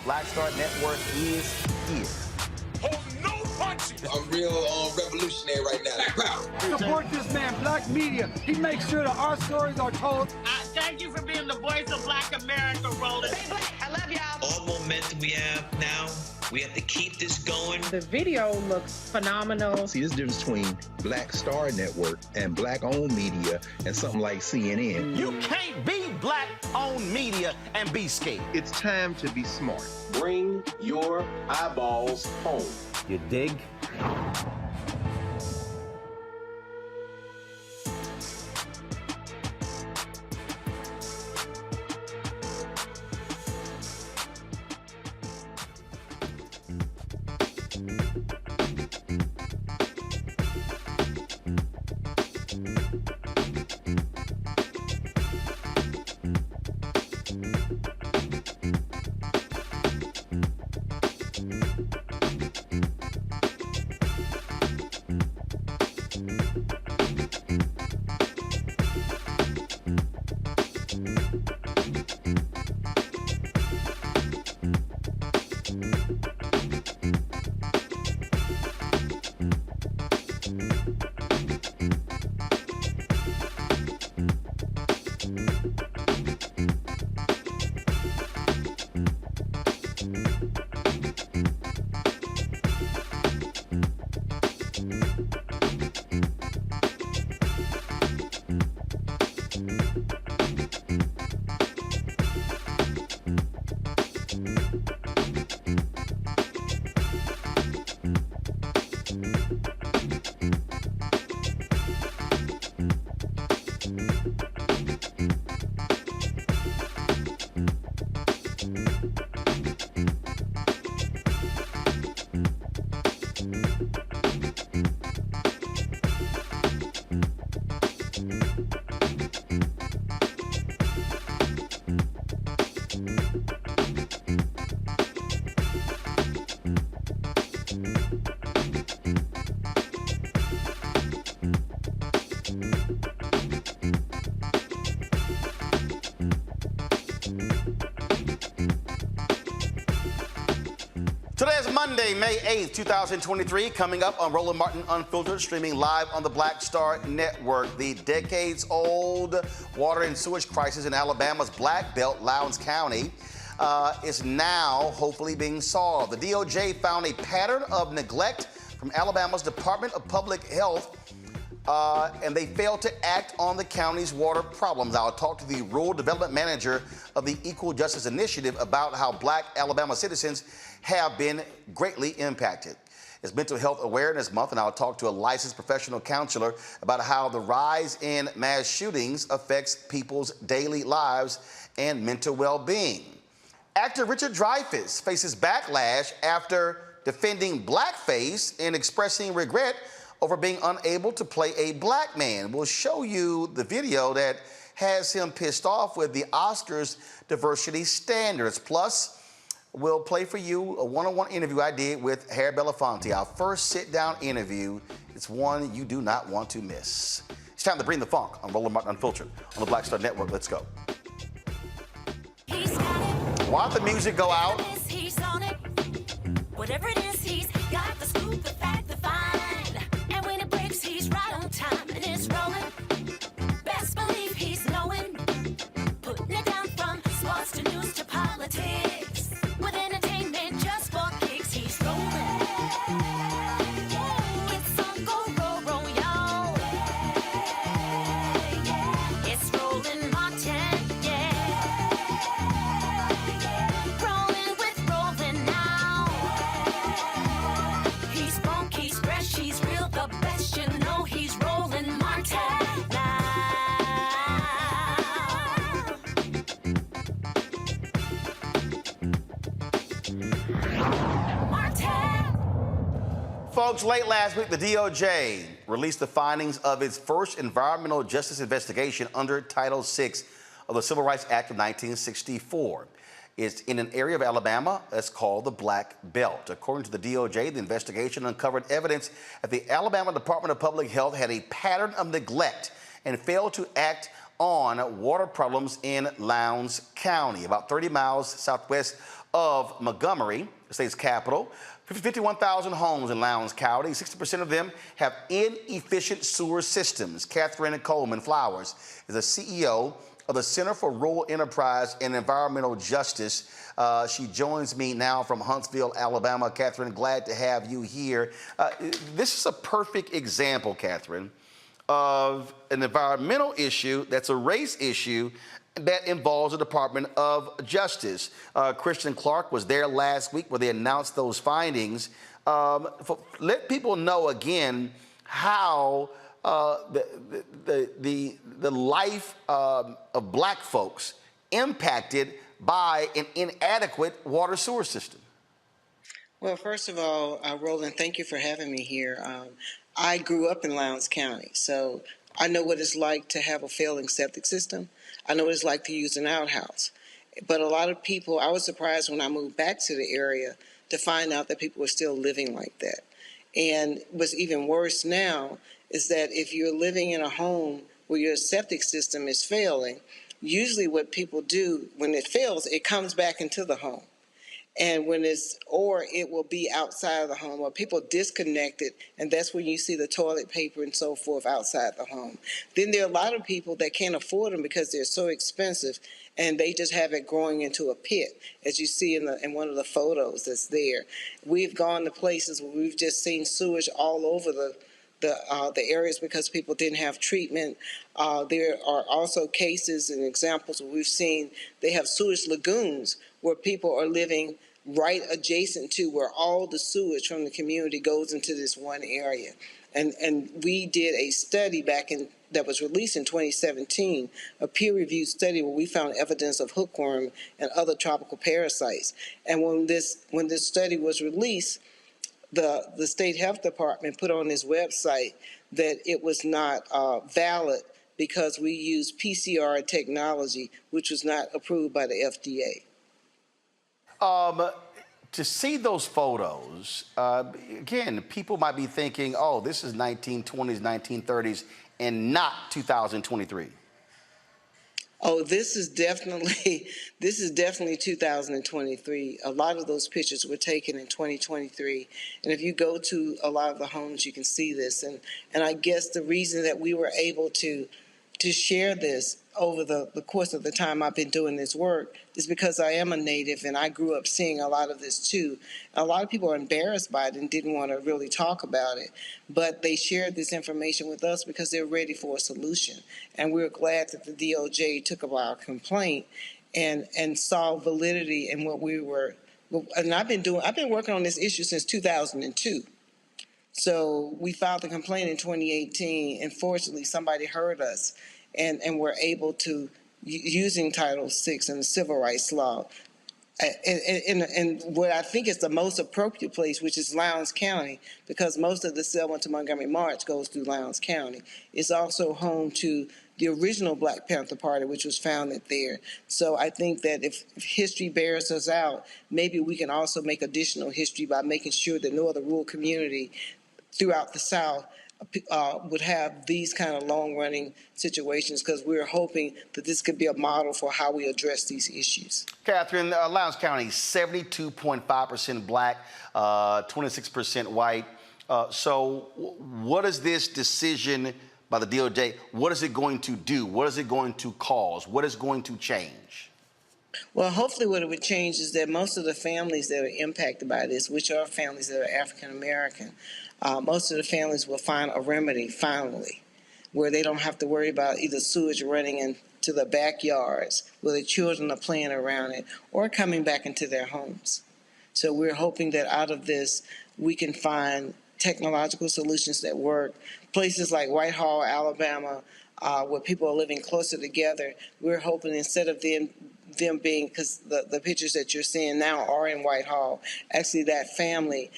Black Star Network is here. Hold no punches. I'm real revolutionary right now. Black power. Support this man, Black media. He makes sure that our stories are told. Thank you for being the voice of Black America, Roland. Stay black. I love y'all. All momentum we have now, we have to keep this going. The video looks phenomenal. See, there's a difference between Black Star Network and Black-owned media and something like CNN. You can't be Black-owned media and be scared. It's time to be smart. Bring your eyeballs home. You dig? Today is Monday, May 8th, 2023, coming up on Roland Martin Unfiltered, streaming live on the Black Star Network. The decades-old water and sewage crisis in Alabama's Black Belt, Lowndes County, is now hopefully being solved. The DOJ found a pattern of neglect from Alabama's Department of Public Health, and they failed to act on the county's water problems. I'll talk to the Rural Development Manager of the Equal Justice Initiative about how Black Alabama citizens have been greatly impacted. It's Mental Health Awareness Month, and I'll talk to a licensed professional counselor about how the rise in mass shootings affects people's daily lives and mental well-being. Actor Richard Dreyfuss faces backlash after defending blackface and expressing regret over being unable to play a black man. We'll show you the video that has him pissed off with the Oscars diversity standards. Plus, we'll play for you a one-on-one interview I did with Harry Belafonte. Our first sit-down interview. It's one you do not want to miss. It's time to bring the funk on Roland Martin Unfiltered on the Black Star Network. Let's go. Why don't the music go out? Whatever it is, he's got the scoop, the fact, the find. And when it breaks, he's right on time and it's rolling. Best believe he's knowing. Putting it down from sports to news to politics. With entertainment just for kicks, he's rolling. It's on go, roll, y'all. It's Roland Martin, rolling with Roland now. He's funky, he's fresh, he's real, the best, you know he's Roland Martin now. Folks, late last week, the DOJ released the findings of its first environmental justice investigation under Title VI of the Civil Rights Act of 1964. It's in an area of Alabama that's called the Black Belt. According to the DOJ, the investigation uncovered evidence that the Alabama Department of Public Health had a pattern of neglect and failed to act on water problems in Lowndes County, about 30 miles southwest of Montgomery, the state's capital. 51,000 homes in Lowndes County. 60% of them have inefficient sewer systems. Catherine Coleman Flowers is the CEO of the Center for Rural Enterprise and Environmental Justice. She joins me now from Huntsville, Alabama. Catherine, glad to have you here. This is a perfect example, Catherine, of an environmental issue that's a race issue that involves the Department of Justice. Christian Clark was there last week where they announced those findings. Let people know again how the life of black folks impacted by an inadequate water sewer system. Well, first of all, Roland, thank you for having me here. I grew up in Lowndes County, so I know what it's like to have a failing septic system. I know what it's like to use an outhouse. But a lot of people, I was surprised when I moved back to the area to find out that people were still living like that. And what's even worse now is that if you're living in a home where your septic system is failing, usually what people do when it fails, it comes back into the home. And or it will be outside of the home, or people disconnect it, and that's when you see the toilet paper and so forth outside the home. Then there are a lot of people that can't afford them because they're so expensive, and they just have it growing into a pit, as you see in one of the photos that's there. We've gone to places where we've just seen sewage all over the areas because people didn't have treatment. There are also cases and examples where we've seen they have sewage lagoons where people are living right adjacent to where all the sewage from the community goes into this one area. And we did a study that was released in 2017, a peer-reviewed study where we found evidence of hookworm and other tropical parasites. And when this study was released, the state health department put on its website that it was not valid because we used PCR technology, which was not approved by the FDA. To see those photos, again, people might be thinking, oh, this is 1920s, 1930s, and not 2023. Oh, this is definitely 2023. A lot of those pictures were taken in 2023. And if you go to a lot of the homes, you can see this. And I guess the reason that we were able to share this over the course of the time I've been doing this work is because I am a native and I grew up seeing a lot of this too. A lot of people are embarrassed by it and didn't want to really talk about it, but they shared this information with us because they're ready for a solution. And we're glad that the DOJ took up our complaint and saw validity in what we were. And I've been working on this issue since 2002. So we filed the complaint in 2018, and fortunately somebody heard us and were able to, using Title VI and the Civil Rights Law, and what I think is the most appropriate place, which is Lowndes County, because most of the Selma to Montgomery March goes through Lowndes County. It's also home to the original Black Panther Party, which was founded there. So I think that if history bears us out, maybe we can also make additional history by making sure that no other rural community throughout the South would have these kind of long-running situations, because we're hoping that this could be a model for how we address these issues. Catherine, Lowndes County, 72.5% black, 26% white. So what is this decision by the DOJ, what is it going to do? What is it going to cause? What is going to change? Well, hopefully what it would change is that most of the families that are impacted by this, which are families that are African American, most of the families will find a remedy finally, where they don't have to worry about either sewage running into the backyards where the children are playing around it or coming back into their homes. So we're hoping that out of this we can find technological solutions that work. Places like Whitehall, Alabama, where people are living closer together, we're hoping instead of them being, because the pictures that you're seeing now are in Whitehall, actually that family,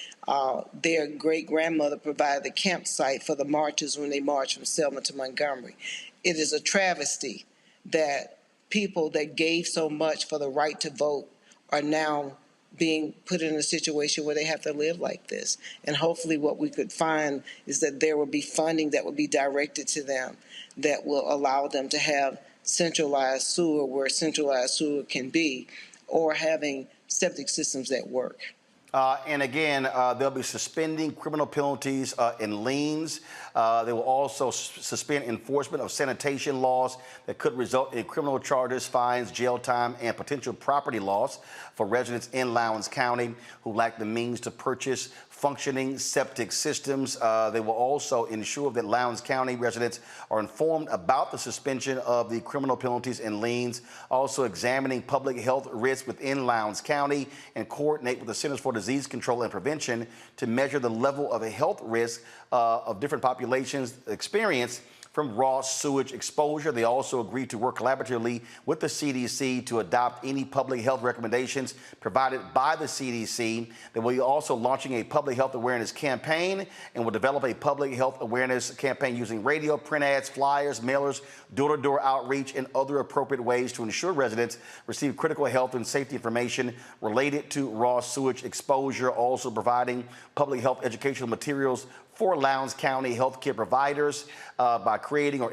their great-grandmother provided the campsite for the marchers when they marched from Selma to Montgomery. It is a travesty that people that gave so much for the right to vote are now being put in a situation where they have to live like this. And hopefully what we could find is that there will be funding that will be directed to them that will allow them to have centralized sewer where centralized sewer can be, or having septic systems that work. And again, they'll be suspending criminal penalties and liens. They will also suspend enforcement of sanitation laws that could result in criminal charges, fines, jail time, and potential property loss for residents in Lowndes County who lack the means to purchase functioning septic systems. They will also ensure that Lowndes County residents are informed about the suspension of the criminal penalties and liens, also examining public health risks within Lowndes County, and coordinate with the Centers for Disease Control and Prevention to measure the level of health risk of different populations experience from raw sewage exposure. They also agreed to work collaboratively with the CDC to adopt any public health recommendations provided by the CDC. They will be also launching a public health awareness campaign and will develop a public health awareness campaign using radio, print ads, flyers, mailers, door-to-door outreach, and other appropriate ways to ensure residents receive critical health and safety information related to raw sewage exposure. Also providing public health educational materials for Lowndes County healthcare providers by creating or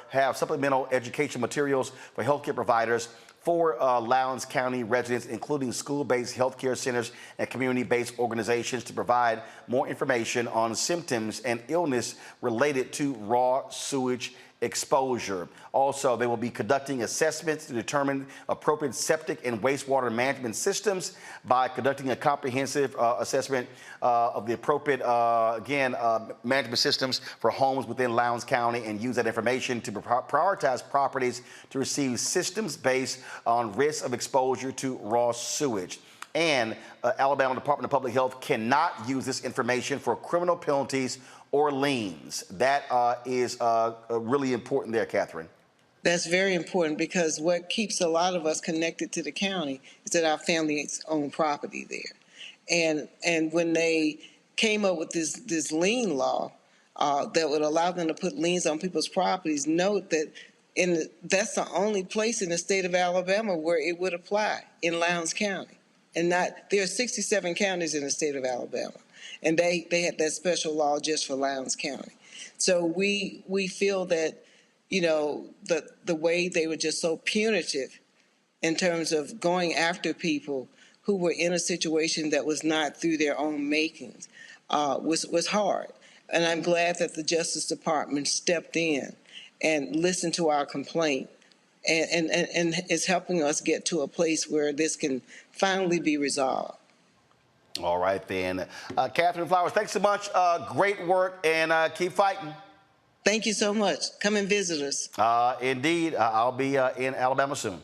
have supplemental education materials for healthcare providers for Lowndes County residents, including school-based healthcare centers and community-based organizations, to provide more information on symptoms and illness related to raw sewage exposure. Also, they will be conducting assessments to determine appropriate septic and wastewater management systems by conducting a comprehensive assessment of the appropriate, management systems for homes within Lowndes County, and use that information to prioritize properties to receive systems based on risk of exposure to raw sewage. And Alabama Department of Public Health cannot use this information for criminal penalties or liens. That is really important there, Catherine. That's very important, because what keeps a lot of us connected to the county is that our families own property there. And when they came up with this lien law that would allow them to put liens on people's properties, note that that's the only place in the state of Alabama where it would apply, in Lowndes County. And there are 67 counties in the state of Alabama, and they had that special law just for Lowndes County. So we feel that, the way they were just so punitive in terms of going after people who were in a situation that was not through their own makings was hard. And I'm glad that the Justice Department stepped in and listened to our complaint and is helping us get to a place where this can finally be resolved. All right, then. Catherine Flowers, thanks so much. Great work, and keep fighting. Thank you so much. Come and visit us. Indeed. I'll be in Alabama soon.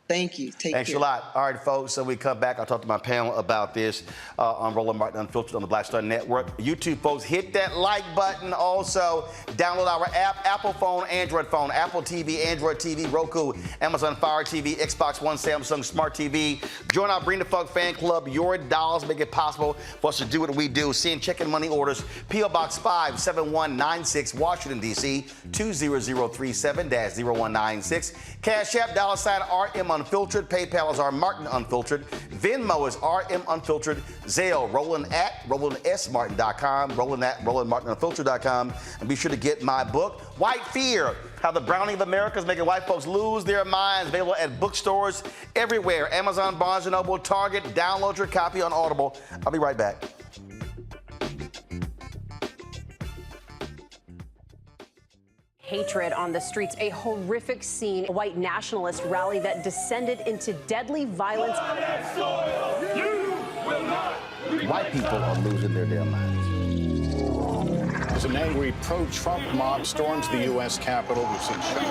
Thank you. Take care. Thanks a lot. All right, folks, so we come back. I'll talk to my panel about this on Roland Martin Unfiltered on the Black Star Network. YouTube, folks, hit that like button. Also, download our app, Apple phone, Android phone, Apple TV, Android TV, Roku, Amazon Fire TV, Xbox One, Samsung Smart TV. Join our Bring the Funk fan club. Your dollars make it possible for us to do what we do. Send check and money orders. P.O. Box 57196, Washington, D.C., 20037-0196. Cash App, $RM Unfiltered. PayPal is R Martin Unfiltered. Venmo is RM Unfiltered. Zelle, Roland at RolandSMartin.com. Roland at RolandMartinUnfiltered.com. And be sure to get my book, White Fear: How the Browning of America is Making White Folks Lose Their Minds. Available at bookstores everywhere. Amazon, Barnes & Noble, Target. Download your copy on Audible. I'll be right back. Hatred on the streets, a horrific scene, a white nationalist rally that descended into deadly violence. White people are losing their damn minds. As an angry pro-Trump mob storms the U.S. Capitol, we've seen shooting.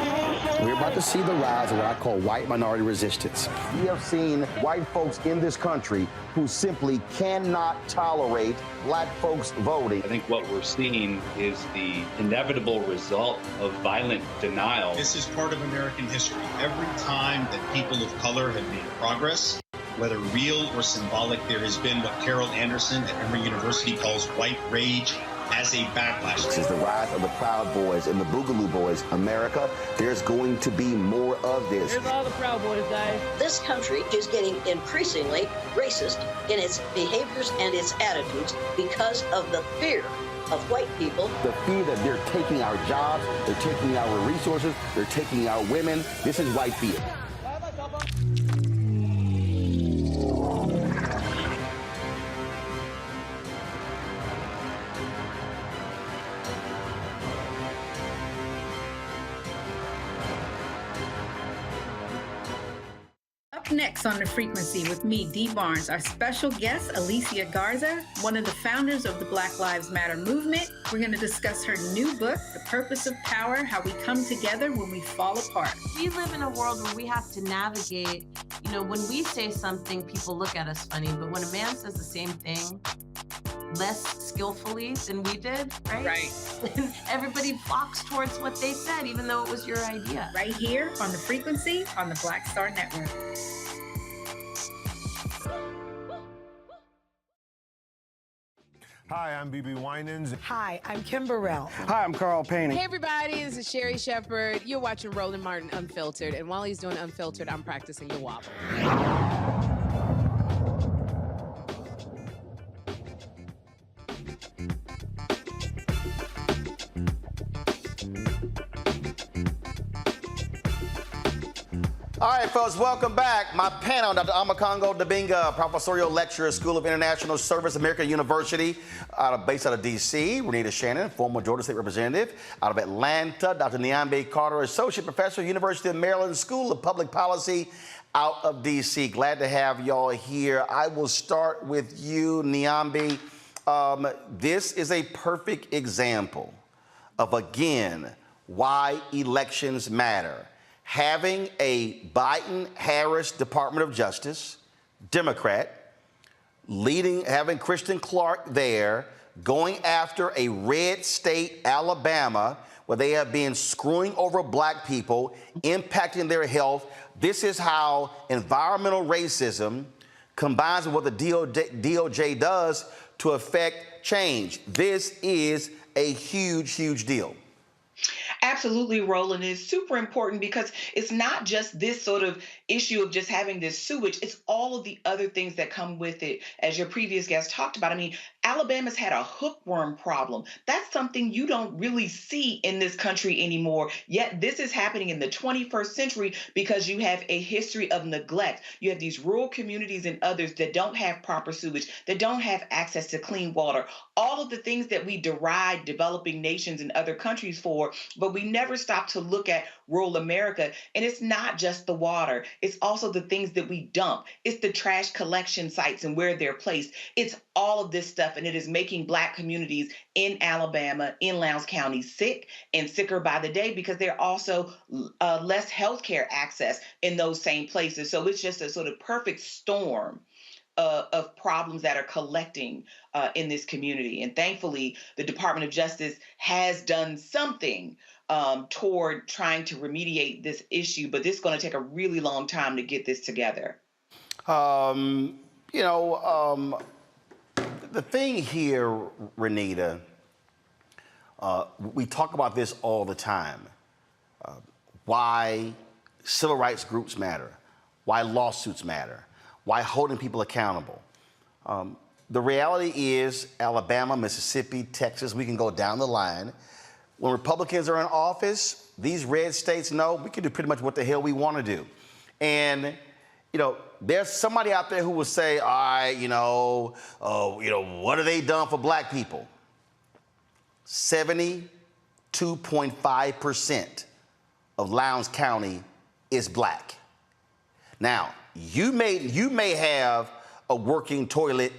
We're about to see the rise of what I call white minority resistance. We have seen white folks in this country who simply cannot tolerate black folks voting. I think what we're seeing is the inevitable result of violent denial. This is part of American history. Every time that people of color have made progress, whether real or symbolic, there has been what Carol Anderson at Emory University calls white rage as a backlash. This is the rise of the Proud Boys and the Boogaloo Boys. America, there's going to be more of this. Here's all the Proud Boys, guys. This country is getting increasingly racist in its behaviors and its attitudes because of the fear of white people. The fear that they're taking our jobs, they're taking our resources, they're taking our women. This is white fear. next on The Frequency with me, Dee Barnes. Our special guest, Alicia Garza, one of the founders of the Black Lives Matter movement. We're going to discuss her new book, The Purpose of Power, How We Come Together When We Fall Apart. We live in a world where we have to navigate, when we say something, people look at us funny, but when a man says the same thing less skillfully than we did, right? Right. And everybody flocks towards what they said, even though it was your idea. Right here on The Frequency on the Black Star Network. Hi, I'm BB Winans. Hi, I'm Kim Burrell. Hi, I'm Carl Payne. Hey, everybody, this is Sherry Shepherd. You're watching Roland Martin Unfiltered, and while he's doing Unfiltered, I'm practicing the wobble. All right, folks, welcome back. My panel, Dr. Amakongo Dabinga, professorial lecturer, School of International Service, American University, based out of D.C. Renita Shannon, former Georgia State Representative. Out of Atlanta, Dr. Niambe Carter, Associate Professor, University of Maryland School of Public Policy, out of D.C. Glad to have y'all here. I will start with you, Niambe. This is a perfect example of, again, why elections matter. Having a Biden-Harris Department of Justice, Democrat, having Kristen Clark there, going after a red state, Alabama, where they have been screwing over black people, impacting their health. This is how environmental racism combines with what the DOJ does to affect change. This is a huge, huge deal. Absolutely, Roland. It's super important because it's not just this sort of issue of just having this sewage. It's all of the other things that come with it, as your previous guest talked about. I mean, Alabama's had a hookworm problem. That's something you don't really see in this country anymore. Yet this is happening in the 21st century because you have a history of neglect. You have these rural communities and others that don't have proper sewage, that don't have access to clean water. All of the things that we deride developing nations and other countries for, but we never stop to look at rural America. And it's not just the water. It's also the things that we dump. It's the trash collection sites and where they're placed. It's all of this stuff. And it is making black communities in Alabama, in Lowndes County, sick and sicker by the day because they're also less healthcare access in those same places. So it's just a sort of perfect storm of problems that are collecting in this community. And thankfully, the Department of Justice has done something toward trying to remediate this issue, but this is going to take a really long time to get this together. The thing here, Renita, we talk about this all the time. Why civil rights groups matter, why lawsuits matter, why holding people accountable. The reality is Alabama, Mississippi, Texas, we can go down the line. When Republicans are in office, these red states know we can do pretty much what the hell we want to do. And, there's somebody out there who will say, all right, what have they done for black people? 72.5% of Lowndes County is black. Now, you may have a working toilet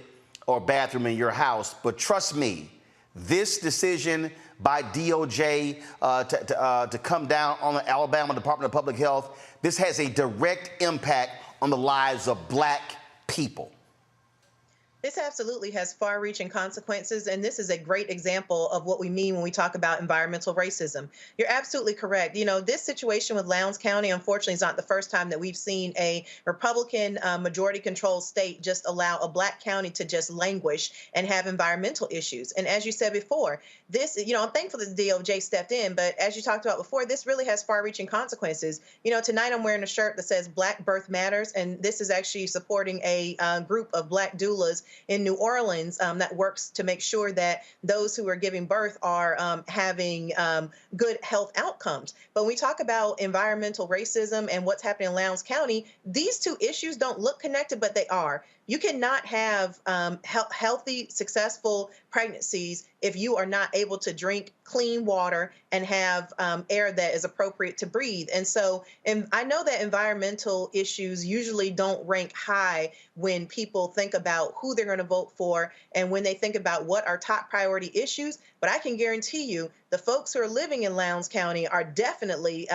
or bathroom in your house, but trust me, this decision by DOJ to come down on the Alabama Department of Public Health, this has a direct impact on the lives of black people. This absolutely has far-reaching consequences, and this is a great example of what we mean when we talk about environmental racism. You're absolutely correct. This situation with Lowndes County, unfortunately, is not the first time that we've seen a Republican majority-controlled state just allow a black county to just languish and have environmental issues. And as you said before, this, I'm thankful that the DOJ stepped in, but as you talked about before, this really has far-reaching consequences. Tonight I'm wearing a shirt that says Black Birth Matters, and this is actually supporting a group of black doulas in New Orleans that works to make sure that those who are giving birth are having good health outcomes. But when we talk about environmental racism and what's happening in Lowndes County, these two issues don't look connected, but they are. You cannot have healthy, successful pregnancies if you are not able to drink clean water and have air that is appropriate to breathe. And so, and I know that environmental issues usually don't rank high when people think about who they're going to vote for and when they think about what are top priority issues. But I can guarantee you the folks who are living in Lowndes County are definitely,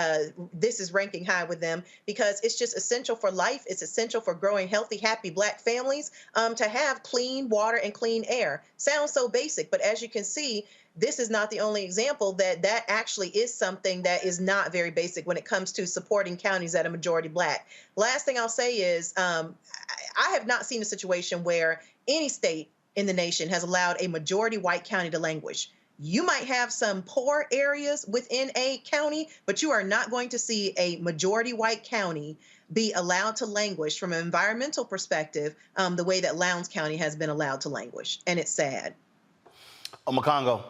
this is ranking high with them because it's just essential for life. It's essential for growing healthy, happy Black families to have clean water and clean air. Sounds so basic, but as you can see, this is not the only example that actually is something that is not very basic when it comes to supporting counties that are majority Black. Last thing I'll say is I have not seen a situation where any state in the nation has allowed a majority white county to languish. You might have some poor areas within a county, but you are not going to see a majority white county be allowed to languish from an environmental perspective the way that Lowndes County has been allowed to languish. And it's sad. Omokongo.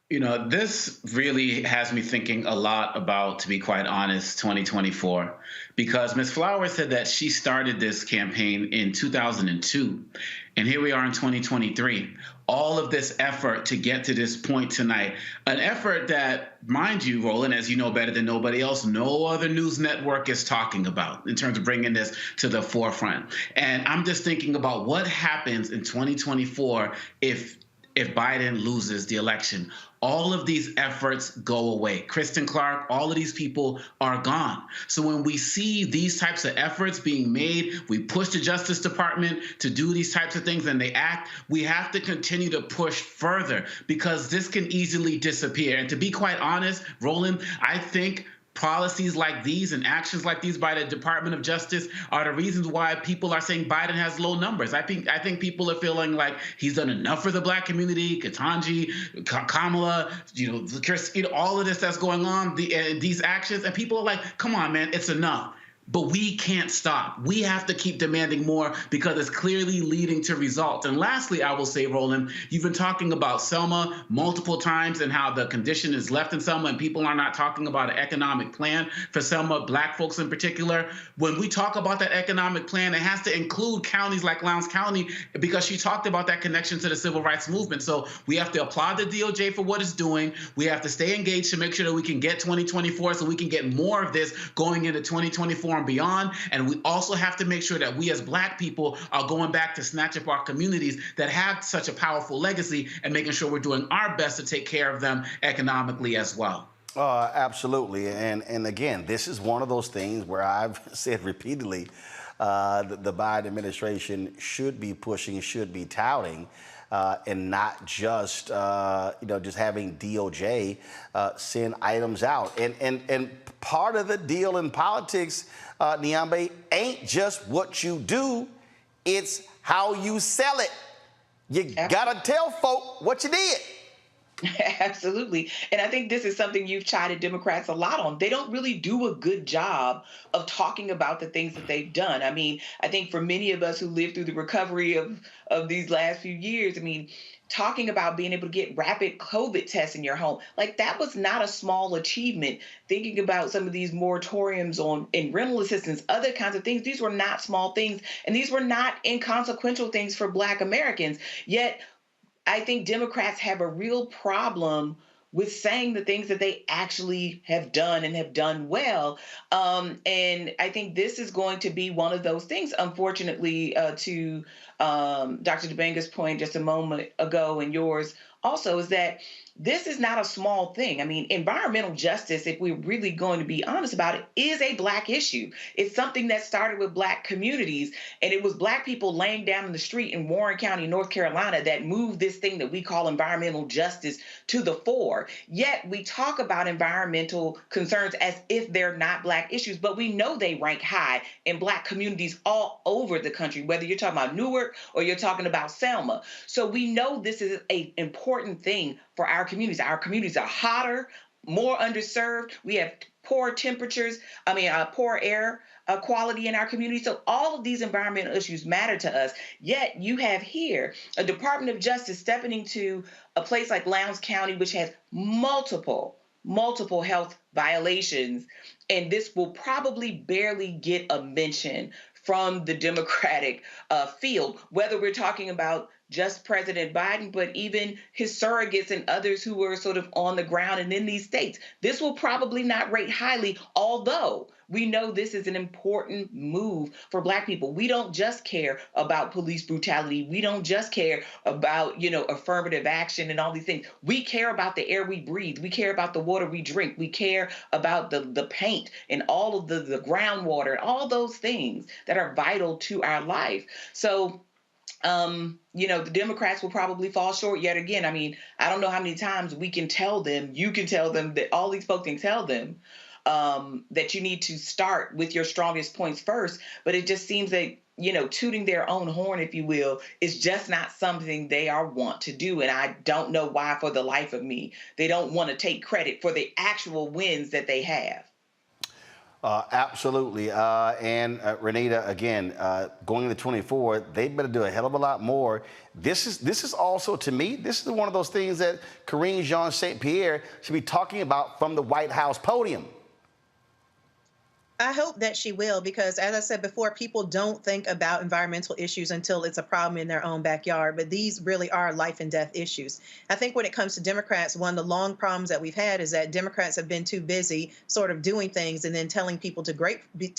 You know, this really has me thinking a lot about, to be quite honest, 2024, because Ms. Flowers said that she started this campaign in 2002, and here we are in 2023. All of this effort to get to this point tonight, an effort that, mind you, Roland, as you know better than nobody else, no other news network is talking about in terms of bringing this to the forefront. And I'm just thinking about what happens in 2024 if Biden loses the election. All of these efforts go away. Kristen Clark, all of these people are gone. So when we see these types of efforts being made, we push the Justice Department to do these types of things and they act, we have to continue to push further because this can easily disappear. And to be quite honest, Roland, I think policies like these and actions like these by the Department of Justice are the reasons why people are saying Biden has low numbers. I think people are feeling like he's done enough for the Black community, Ketanji, Kamala, Chris, all of this that's going on, these actions, and people are like, come on, man, it's enough. But we can't stop. We have to keep demanding more because it's clearly leading to results. And lastly, I will say, Roland, you've been talking about Selma multiple times and how the condition is left in Selma and people are not talking about an economic plan for Selma, Black folks in particular. When we talk about that economic plan, it has to include counties like Lowndes County because she talked about that connection to the civil rights movement. So we have to applaud the DOJ for what it's doing. We have to stay engaged to make sure that we can get 2024 so we can get more of this going into 2024 and beyond. And we also have to make sure that we as Black people are going back to snatch up our communities that have such a powerful legacy and making sure we're doing our best to take care of them economically as well. Absolutely. And again, this is one of those things where I've said repeatedly the Biden administration should be pushing, should be touting, and not just just having DOJ send items out. And part of the deal in politics, Niambe, ain't just what you do, it's how you sell it. You gotta tell folk what you did. Absolutely. And I think this is something you've chided Democrats a lot on. They don't really do a good job of talking about the things that they've done. I mean, I think for many of us who lived through the recovery of these last few years, I mean, talking about being able to get rapid COVID tests in your home, like that was not a small achievement. Thinking about some of these moratoriums in rental assistance, other kinds of things, these were not small things, and these were not inconsequential things for Black Americans. Yet, I think Democrats have a real problem with saying the things that they actually have done and have done well. And I think this is going to be one of those things, unfortunately, to Dr. DeBanga's point just a moment ago and yours also, is that this is not a small thing. I mean, environmental justice, if we're really going to be honest about it, is a Black issue. It's something that started with Black communities, and it was Black people laying down in the street in Warren County, North Carolina, that moved this thing that we call environmental justice to the fore. Yet we talk about environmental concerns as if they're not Black issues, but we know they rank high in Black communities all over the country, whether you're talking about Newark or you're talking about Selma. So we know this is an important thing for our communities. Our communities are hotter, more underserved. We have poor temperatures, poor air quality in our community. So all of these environmental issues matter to us. Yet you have here a Department of Justice stepping into a place like Lowndes County, which has multiple health violations. And this will probably barely get a mention from the Democratic field, whether we're talking about just President Biden, but even his surrogates and others who are sort of on the ground and in these states. This will probably not rate highly, although we know this is an important move for Black people. We don't just care about police brutality. We don't just care about, affirmative action and all these things. We care about the air we breathe. We care about the water we drink. We care about the paint and all of the groundwater, all those things that are vital to our life. So, the Democrats will probably fall short yet again. I mean, I don't know how many times we can tell them, you can tell them, that all these folks can tell them that you need to start with your strongest points first. But it just seems that, tooting their own horn, if you will, is just not something they are want to do. And I don't know why, for the life of me, they don't want to take credit for the actual wins that they have. Absolutely. And Renita, again, going into 24, they better do a hell of a lot more. This is also, to me, this is one of those things that Karine Jean St. Pierre should be talking about from the White House podium. I hope that she will, because as I said before, people don't think about environmental issues until it's a problem in their own backyard. But these really are life and death issues. I think when it comes to Democrats, one of the long problems that we've had is that Democrats have been too busy sort of doing things and then telling people to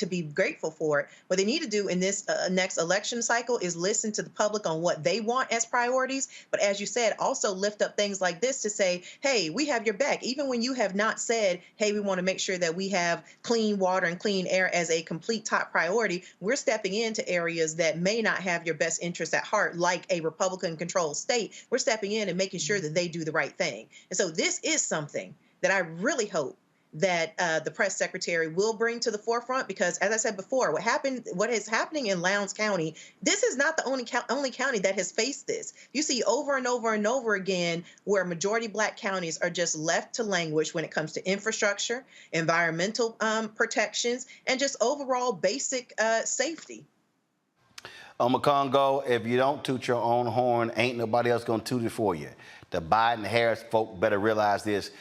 be grateful for it. What they need to do in this next election cycle is listen to the public on what they want as priorities. But as you said, also lift up things like this to say, hey, we have your back. Even when you have not said, hey, we want to make sure that we have clean water and clean air as a complete top priority, we're stepping into areas that may not have your best interests at heart, like a Republican-controlled state. We're stepping in and making sure that they do the right thing. And so this is something that I really hope that the press secretary will bring to the forefront, because as I said before, what is happening in Lowndes County, this is not the only county that has faced this. You see over and over and over again where majority Black counties are just left to languish when it comes to infrastructure, environmental protections, and just overall basic safety. Congo, if you don't toot your own horn, ain't nobody else gonna toot it for you. The Biden-Harris folk better realize this,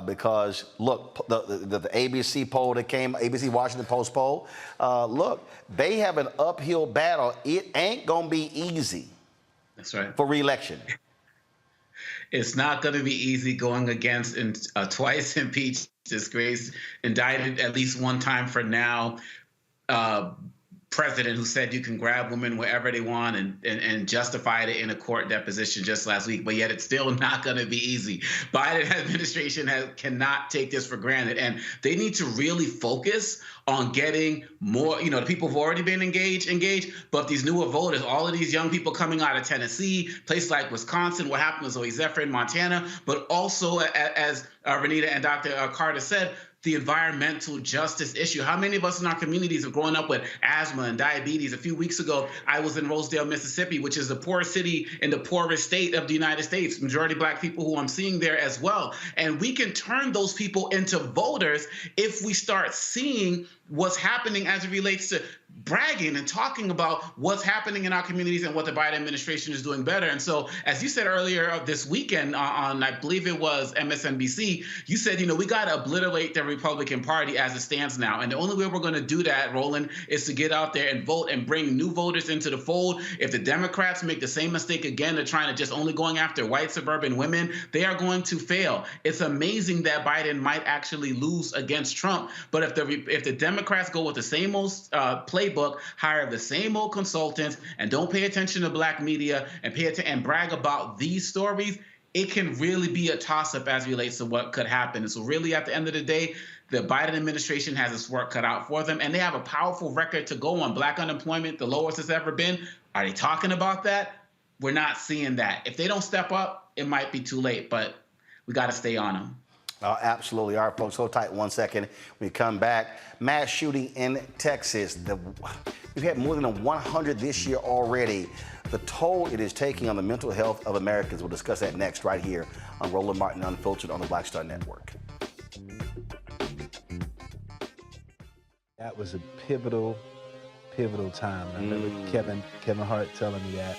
because look, the ABC poll that came, ABC Washington Post poll, look, they have an uphill battle. It ain't gonna be easy. That's right. For re-election. It's not going to be easy going against twice impeached, disgraced, indicted at least one time for now, president who said you can grab women wherever they want and justified it in a court deposition just last week, but yet it's still not going to be easy. Biden administration cannot take this for granted, and they need to really focus on getting more, the people who've already been engaged, but these newer voters, all of these young people coming out of Tennessee, places like Wisconsin, what happened with Zoe Zephyr in Montana, but also, as Renita and Dr. Carter said, the environmental justice issue. How many of us in our communities have grown up with asthma and diabetes? A few weeks ago, I was in Rosedale, Mississippi, which is the poorest city in the poorest state of the United States. Majority Black people who I'm seeing there as well. And we can turn those people into voters if we start seeing what's happening as it relates to bragging and talking about what's happening in our communities and what the Biden administration is doing better. And so, as you said earlier this weekend on I believe it was MSNBC, you said, we got to obliterate the Republican Party as it stands now. And the only way we're going to do that, Roland, is to get out there and vote and bring new voters into the fold. If the Democrats make the same mistake again, they're trying to just only going after white suburban women, they are going to fail. It's amazing that Biden might actually lose against Trump. But if the Democrats go with the same old playbook, hire the same old consultants, and don't pay attention to Black media and brag about these stories, it can really be a toss-up as it relates to what could happen. And so really, at the end of the day, the Biden administration has its work cut out for them, and they have a powerful record to go on. Black unemployment, the lowest it's ever been. Are they talking about that? We're not seeing that. If they don't step up, it might be too late, but we got to stay on them. Absolutely. All right, folks, hold tight 1 second. When we come back, mass shooting in Texas. We've had more than 100 this year already. The toll it is taking on the mental health of Americans. We'll discuss that next right here on Roland Martin Unfiltered on the Black Star Network. That was a pivotal time. I remember Kevin Hart telling me that.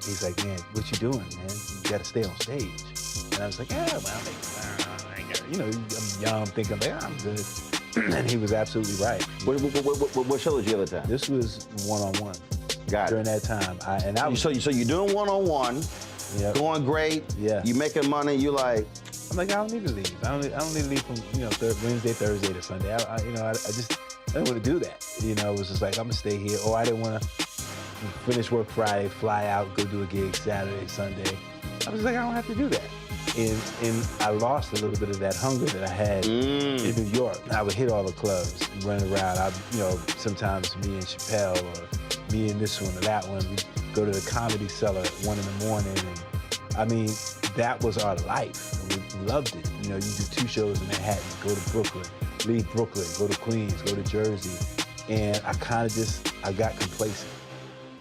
He's like, man, what you doing, man? You got to stay on stage. And I was like, yeah, well, I'm young, thinking, I'm good. And he was absolutely right. What show was the other time? This was one-on-one. Got it. During that time. So you're doing one-on-one, going great. Yeah. You making money. You like. I'm like, I don't need to leave. I don't need to leave from Wednesday, Thursday to Sunday. I didn't want to do that. It was just like I'm gonna stay here. Or I didn't want to finish work Friday, fly out, go do a gig Saturday, Sunday. I was like, I don't have to do that. And I lost a little bit of that hunger that I had in New York. I would hit all the clubs, run around. Sometimes me and Chappelle or me and this one or that one, we'd go to the Comedy Cellar at 1 in the morning. And that was our life. We loved it. You do 2 shows in Manhattan, go to Brooklyn, leave Brooklyn, go to Queens, go to Jersey. And I got complacent.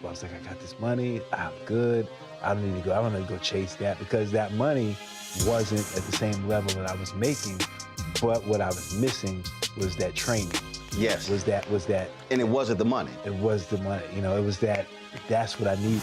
I was like, I got this money, I'm good. I don't need to go chase that, because that money wasn't at the same level that I was making, but what I was missing was that training. Yes. Was that. And it wasn't the money. It was the money. It was that's what I needed.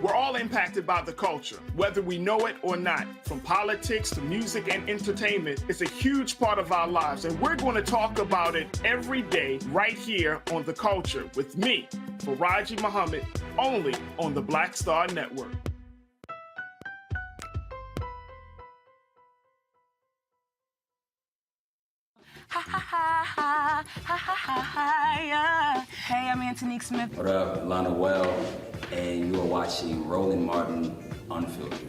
We're all impacted by the culture, whether we know it or not. From politics to music and entertainment, it's a huge part of our lives, and we're going to talk about it every day right here on The Culture with me, Faraji Muhammad, only on the Black Star Network. Hey, I'm Antonique Smith. What up, Lana Well, and you are watching Roland Martin Unfiltered.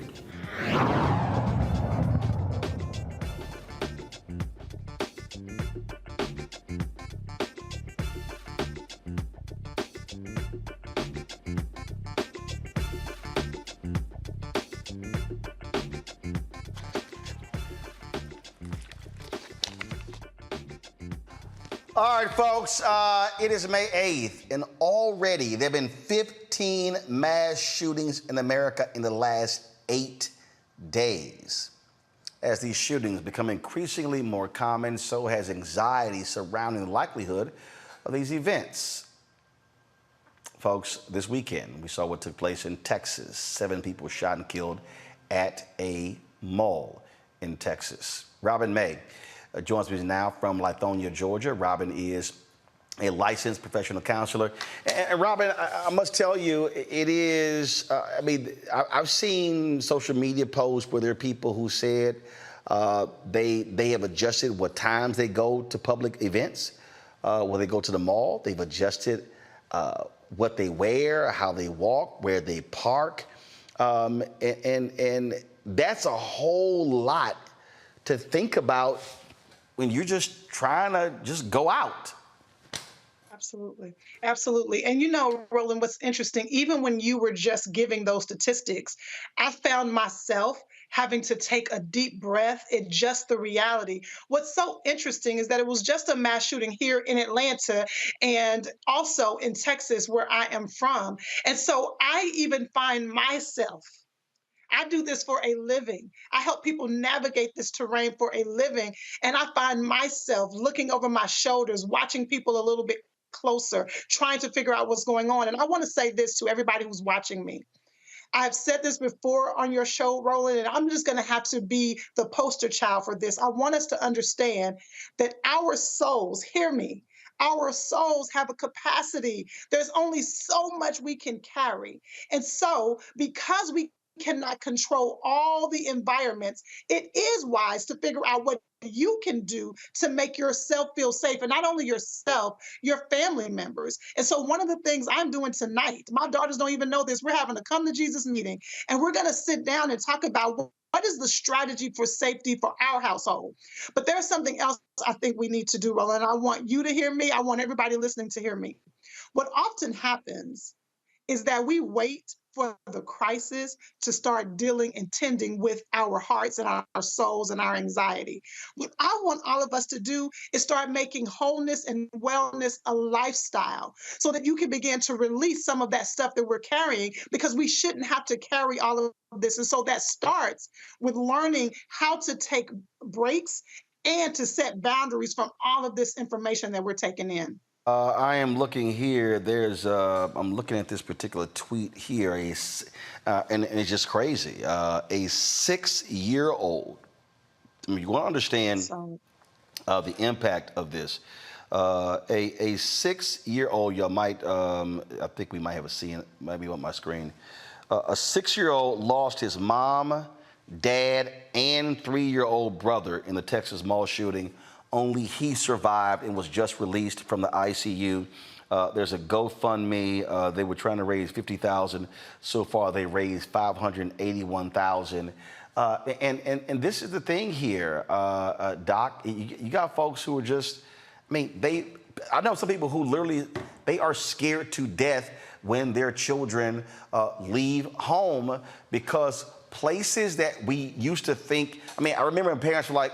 All right, folks, it is May 8th, and already there have been 15 mass shootings in America in the last 8 days. As these shootings become increasingly more common, so has anxiety surrounding the likelihood of these events. Folks, this weekend, we saw what took place in Texas. 7 people shot and killed at a mall in Texas. Robin May joins me now from Lithonia, Georgia. Robin is a licensed professional counselor. And Robin, I must tell you, it is, I've seen social media posts where there are people who said they have adjusted what times they go to public events, when they go to the mall. They've adjusted what they wear, how they walk, where they park. And that's a whole lot to think about when you're just trying to just go out. Absolutely. Absolutely. And Roland, what's interesting, even when you were just giving those statistics, I found myself having to take a deep breath at just the reality. What's so interesting is that it was just a mass shooting here in Atlanta and also in Texas, where I am from. And so I even find myself, I do this for a living. I help people navigate this terrain for a living. And I find myself looking over my shoulders, watching people a little bit closer, trying to figure out what's going on. And I want to say this to everybody who's watching me. I've said this before on your show, Roland, and I'm just going to have to be the poster child for this. I want us to understand that our souls, hear me, our souls have a capacity. There's only so much we can carry. And so because we cannot control all the environments, it is wise to figure out what you can do to make yourself feel safe, and not only yourself, your family members. And so one of the things I'm doing tonight, my daughters don't even know this, we're having a Come to Jesus meeting, and we're going to sit down and talk about what is the strategy for safety for our household. But there's something else I think we need to do, Roland, and I want you to hear me. I want everybody listening to hear me. What often happens is that we wait for the crisis to start dealing and tending with our hearts and our souls and our anxiety. What I want all of us to do is start making wholeness and wellness a lifestyle so that you can begin to release some of that stuff that we're carrying, because we shouldn't have to carry all of this. And so that starts with learning how to take breaks and to set boundaries from all of this information that we're taking in? I am looking here. I'm looking at this particular tweet here, and it's just crazy. A 6-year-old. I mean, you want to understand the impact of this. A 6-year-old, you might, I think we might have seen it, maybe on my screen. A 6-year-old lost his mom, dad, and 3-year-old brother in the Texas mall shooting. Only he survived and was just released from the ICU. There's a GoFundMe. They were trying to raise $50,000. So far, they raised $581,000. And this is the thing here, Doc. You got folks who are just, I mean, I know some people who literally, they are scared to death when their children leave home, because places that we used to think, I mean, I remember when parents were like,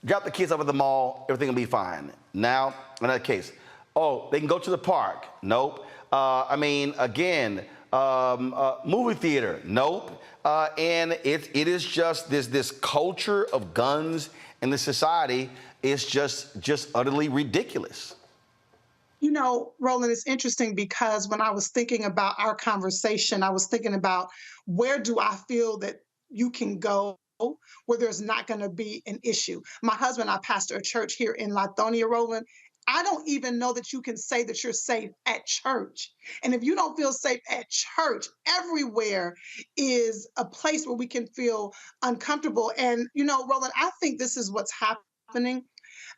drop the kids off at the mall, everything will be fine. Now, in that case, oh, they can go to the park. Nope. I mean, again, movie theater. Nope. And it is just this culture of guns in the society is just utterly ridiculous. You know, Roland, it's interesting because when I was thinking about our conversation, I was thinking about where do I feel that you can go where there's not going to be an issue. My husband, I pastor a church here in Lithonia, Roland. I don't even know that you can say that you're safe at church. And if you don't feel safe at church, everywhere is a place where we can feel uncomfortable. And, you know, Roland, I think this is what's happening.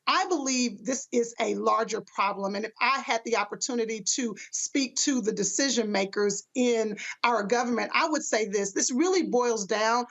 I believe this is a larger problem. And if I had the opportunity to speak to the decision makers in our government, I would say this really boils down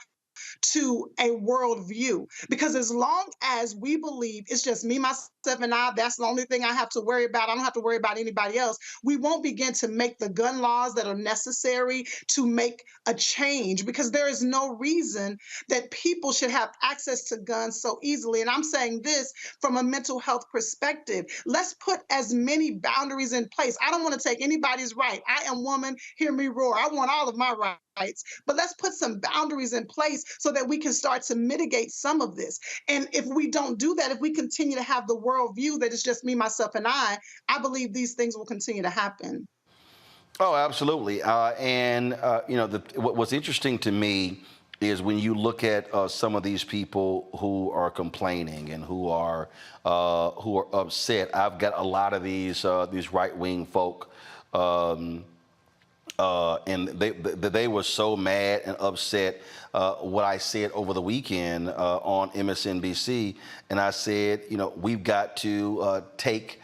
to a worldview. Because as long as we believe it's just me, myself, and I, that's the only thing I have to worry about, I don't have to worry about anybody else, we won't begin to make the gun laws that are necessary to make a change, because there is no reason that people should have access to guns so easily. And I'm saying this from a mental health perspective. Let's put as many boundaries in place. I don't want to take anybody's right. I am woman, hear me roar. I want all of my rights. But let's put some boundaries in place so that we can start to mitigate some of this. And if we don't do that, if we continue to have the worldview that it's just me, myself, and I believe these things will continue to happen. Oh, absolutely. You know, what's interesting to me is when you look at some of these people who are complaining and who are upset. I've got a lot of these right-wing folk. And they were so mad and upset what I said over the weekend on MSNBC. And I said, you know, we've got to take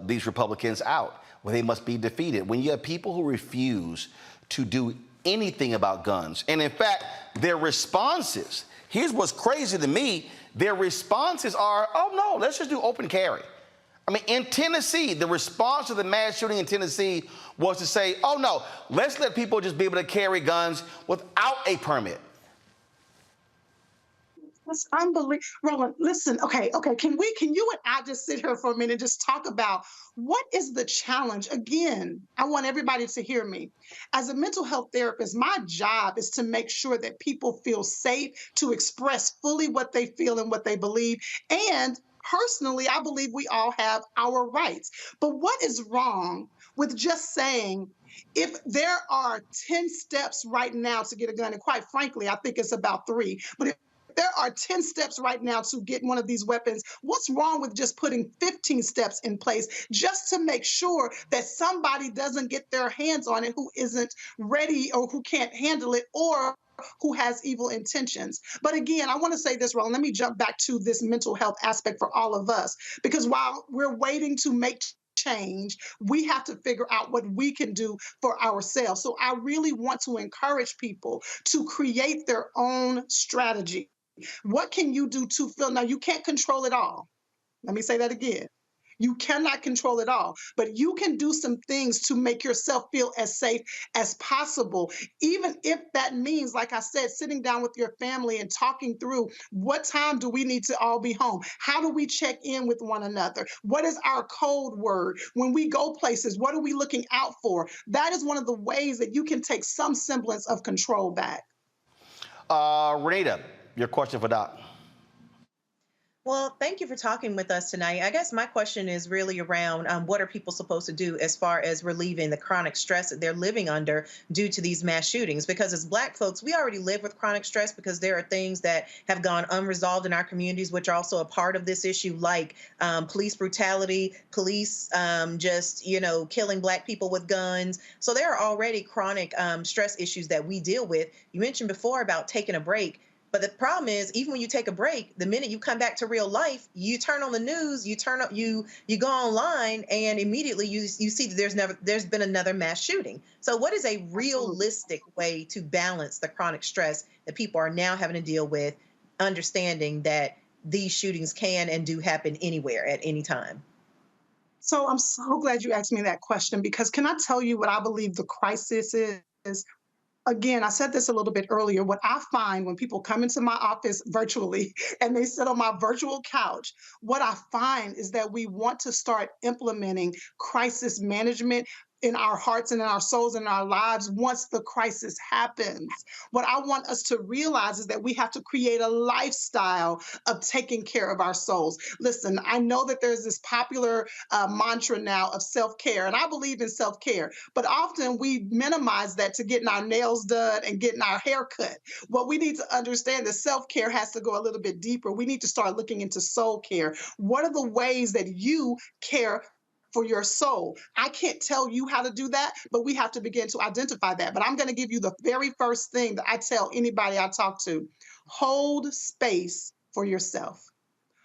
these Republicans out, where they must be defeated. When you have people who refuse to do anything about guns, and in fact, their responses, here's what's crazy to me, their responses are, oh no, let's just do open carry. I mean, in Tennessee, the response to the mass shooting in Tennessee was to say, oh no, let's let people just be able to carry guns without a permit. That's unbelievable. Roland, listen, okay, can you and I just sit here for a minute and just talk about what is the challenge? Again, I want everybody to hear me. As a mental health therapist, my job is to make sure that people feel safe to express fully what they feel and what they believe. And personally, I believe we all have our rights. But what is wrong with just saying, if there are 10 steps right now to get a gun, and quite frankly, I think it's about 3, but if there are 10 steps right now to get one of these weapons, what's wrong with just putting 15 steps in place just to make sure that somebody doesn't get their hands on it who isn't ready or who can't handle it or who has evil intentions? But again, I want to say this, Roland, let me jump back to this mental health aspect for all of us, because while we're waiting to make change, we have to figure out what we can do for ourselves. So I really want to encourage people to create their own strategy. What can you do to feel? Now, you can't control it all. Let me say that again. You cannot control it all, but you can do some things to make yourself feel as safe as possible, even if that means, like I said, sitting down with your family and talking through what time do we need to all be home? How do we check in with one another? What is our code word? When we go places, what are we looking out for? That is one of the ways that you can take some semblance of control back. Renita, your question for Doc. Well, thank you for talking with us tonight. I guess my question is really around what are people supposed to do as far as relieving the chronic stress that they're living under due to these mass shootings? Because as Black folks, we already live with chronic stress because there are things that have gone unresolved in our communities, which are also a part of this issue, like police brutality, police just, killing Black people with guns. So there are already chronic stress issues that we deal with. You mentioned before about taking a break. But the problem is, even when you take a break, the minute you come back to real life, you turn on the news, you go online, and immediately you see that there's been another mass shooting. So, what is a realistic way to balance the chronic stress that people are now having to deal with, understanding that these shootings can and do happen anywhere at any time? So I'm so glad you asked me that question because can I tell you what I believe the crisis is? Again, I said this a little bit earlier. What I find when people come into my office virtually and they sit on my virtual couch, what I find is that we want to start implementing crisis management in our hearts and in our souls and in our lives once the crisis happens. What I want us to realize is that we have to create a lifestyle of taking care of our souls. Listen, I know that there's this popular mantra now of self-care, and I believe in self-care, but often we minimize that to getting our nails done and getting our hair cut. What we need to understand is self-care has to go a little bit deeper. We need to start looking into soul care. What are the ways that you care for your soul? I can't tell you how to do that, but we have to begin to identify that. But I'm going to give you the very first thing that I tell anybody I talk to. Hold space for yourself.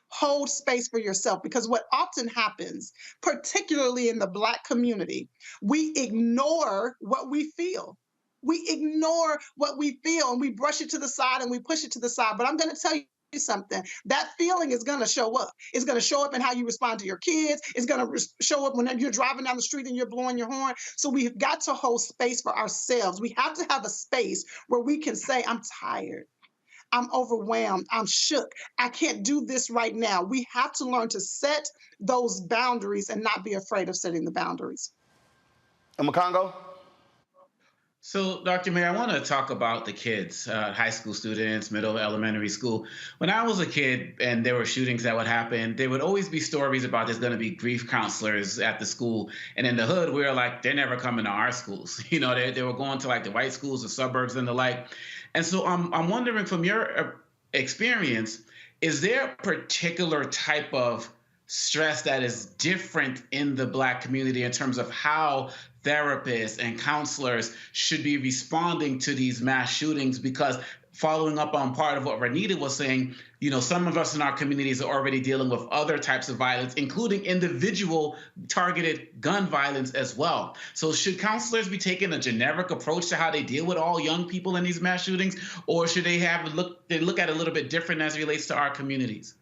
Hold space for yourself, because what often happens, particularly in the Black community, we ignore what we feel. We ignore what we feel and we brush it to the side and we push it to the side. But I'm going to tell you something. That feeling is going to show up. It's going to show up in how you respond to your kids. It's going to show up when you're driving down the street and you're blowing your horn. So we've got to hold space for ourselves. We have to have a space where we can say, I'm tired. I'm overwhelmed. I'm shook. I can't do this right now. We have to learn to set those boundaries and not be afraid of setting the boundaries. Congo? So, Dr. Mayor, I want to talk about the kids, high school students, middle, elementary school. When I was a kid and there were shootings that would happen, there would always be stories about there's going to be grief counselors at the school. And in the hood, we were like, they're never coming to our schools. You know, they were going to like the white schools, the suburbs and the like. And so I'm wondering from your experience, is there a particular type of stress that is different in the Black community in terms of how therapists and counselors should be responding to these mass shootings? Because following up on part of what Renita was saying, you know, some of us in our communities are already dealing with other types of violence, including individual targeted gun violence as well. So should counselors be taking a generic approach to how they deal with all young people in these mass shootings, or should they look at it a little bit different as it relates to our communities?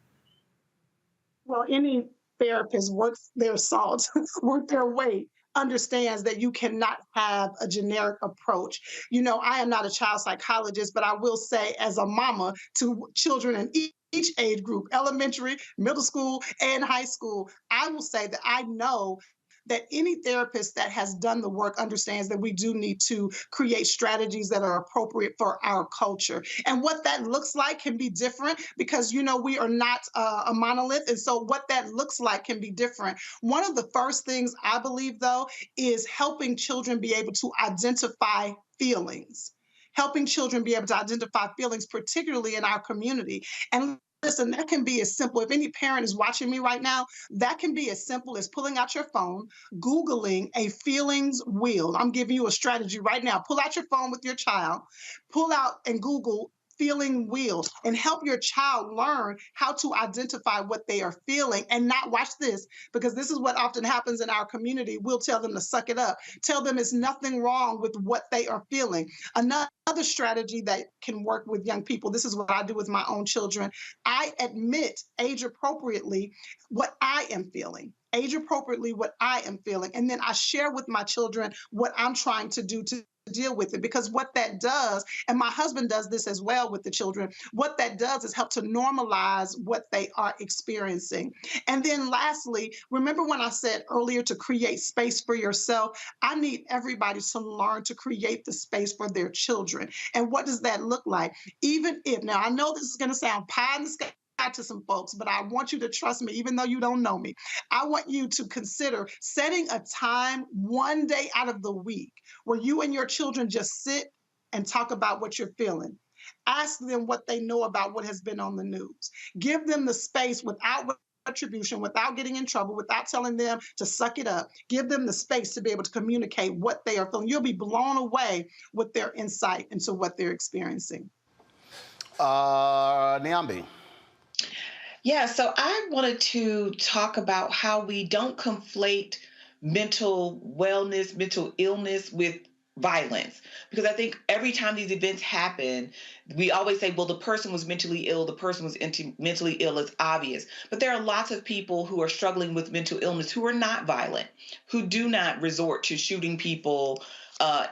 Well, any therapist works their salt, work their weight, understands that you cannot have a generic approach. You know, I am not a child psychologist, but I will say as a mama to children in each age group, elementary, middle school, and high school, I will say that I know that any therapist that has done the work understands that we do need to create strategies that are appropriate for our culture. And what that looks like can be different because, you know, we are not a monolith. And so what that looks like can be different. One of the first things I believe, though, is helping children be able to identify feelings. Helping children be able to identify feelings, particularly in our community. And listen, that can be as simple. If any parent is watching me right now, that can be as simple as pulling out your phone, Googling a feelings wheel. I'm giving you a strategy right now. Pull out your phone with your child, pull out and Google feeling wheels and help your child learn how to identify what they are feeling and not watch this, because this is what often happens in our community. We'll tell them to suck it up, tell them it's nothing wrong with what they are feeling. Another strategy that can work with young people, this is what I do with my own children. I admit age appropriately what I am feeling. Age appropriately what I am feeling. And then I share with my children what I'm trying to do to deal with it, because what that does, and my husband does this as well with the children, what that does is help to normalize what they are experiencing. And then lastly, remember when I said earlier to create space for yourself? I need everybody to learn to create the space for their children. And what does that look like? Even if, now I know this is going to sound pie in the sky, out to some folks, but I want you to trust me, even though you don't know me. I want you to consider setting a time one day out of the week where you and your children just sit and talk about what you're feeling. Ask them what they know about what has been on the news. Give them the space without retribution, without getting in trouble, without telling them to suck it up. Give them the space to be able to communicate what they are feeling. You'll be blown away with their insight into what they're experiencing. Nyambi. Yeah, so I wanted to talk about how we don't conflate mental wellness, mental illness with violence. Because I think every time these events happen, we always say, well, the person was mentally ill, the person was mentally ill, it's obvious. But there are lots of people who are struggling with mental illness who are not violent, who do not resort to shooting people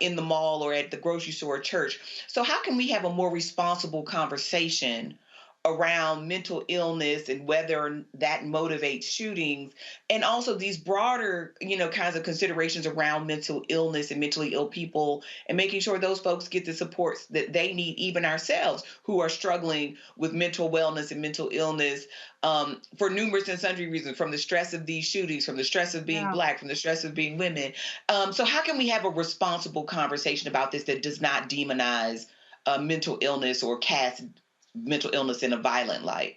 in the mall or at the grocery store or church. So how can we have a more responsible conversation around mental illness and whether that motivates shootings, and also these broader, kinds of considerations around mental illness and mentally ill people, and making sure those folks get the supports that they need, even ourselves who are struggling with mental wellness and mental illness for numerous and sundry reasons, from the stress of these shootings, from the stress of being Black, from the stress of being women. So how can we have a responsible conversation about this that does not demonize mental illness or cast mental illness in a violent light?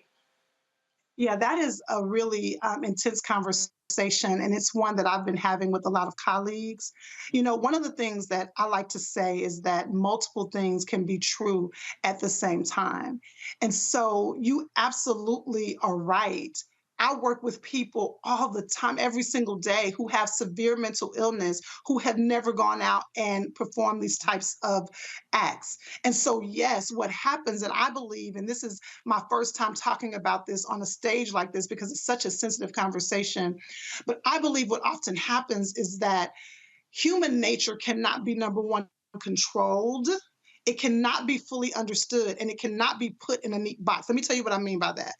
Yeah, that is a really intense conversation, and it's one that I've been having with a lot of colleagues. One of the things that I like to say is that multiple things can be true at the same time. And so you absolutely are right. I work with people all the time, every single day, who have severe mental illness, who have never gone out and performed these types of acts. And so, yes, what happens, and I believe, and this is my first time talking about this on a stage like this because it's such a sensitive conversation, but I believe what often happens is that human nature cannot be, number one, controlled. It cannot be fully understood, and it cannot be put in a neat box. Let me tell you what I mean by that.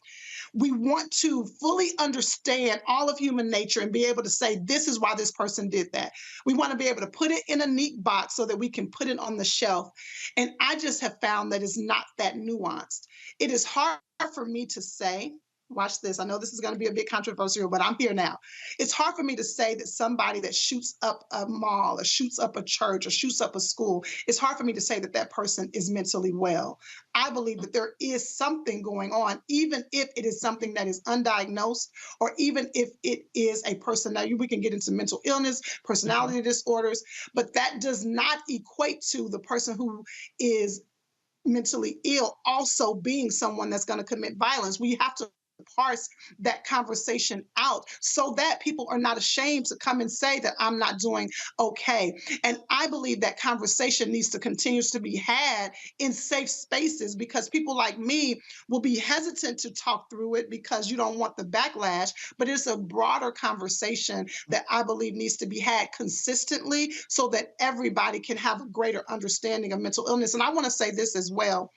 We want to fully understand all of human nature and be able to say, this is why this person did that. We want to be able to put it in a neat box so that we can put it on the shelf. And I just have found that it's not that nuanced. It is hard for me to say, watch this, I know this is going to be a bit controversial, but I'm here now. It's hard for me to say that somebody that shoots up a mall or shoots up a church or shoots up a school, it's hard for me to say that that person is mentally well. I believe that there is something going on, even if it is something that is undiagnosed, or even if it is a person. Now, we can get into mental illness, personality disorders, but that does not equate to the person who is mentally ill also being someone that's going to commit violence. We have to parse that conversation out so that people are not ashamed to come and say that I'm not doing okay. And I believe that conversation needs to continue to be had in safe spaces, because people like me will be hesitant to talk through it because you don't want the backlash, but it's a broader conversation that I believe needs to be had consistently so that everybody can have a greater understanding of mental illness. And I want to say this as well.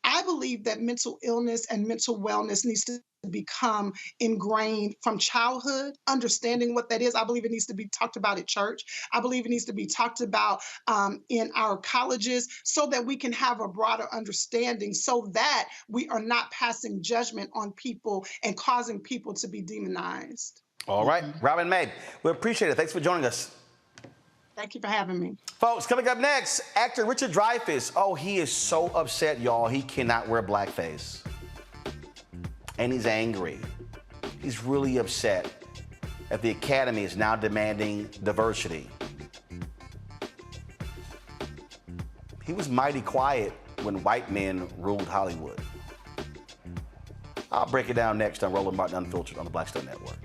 I believe that mental illness and mental wellness needs to become ingrained from childhood, understanding what that is. I believe it needs to be talked about at church. I believe it needs to be talked about in our colleges so that we can have a broader understanding, so that we are not passing judgment on people and causing people to be demonized. All right, Robin May, we appreciate it. Thanks for joining us. Thank you for having me. Folks, coming up next, actor Richard Dreyfuss. Oh, he is so upset, y'all. He cannot wear blackface. And he's angry. He's really upset that the Academy is now demanding diversity. He was mighty quiet when white men ruled Hollywood. I'll break it down next on Roland Martin Unfiltered on the Blackstone Network.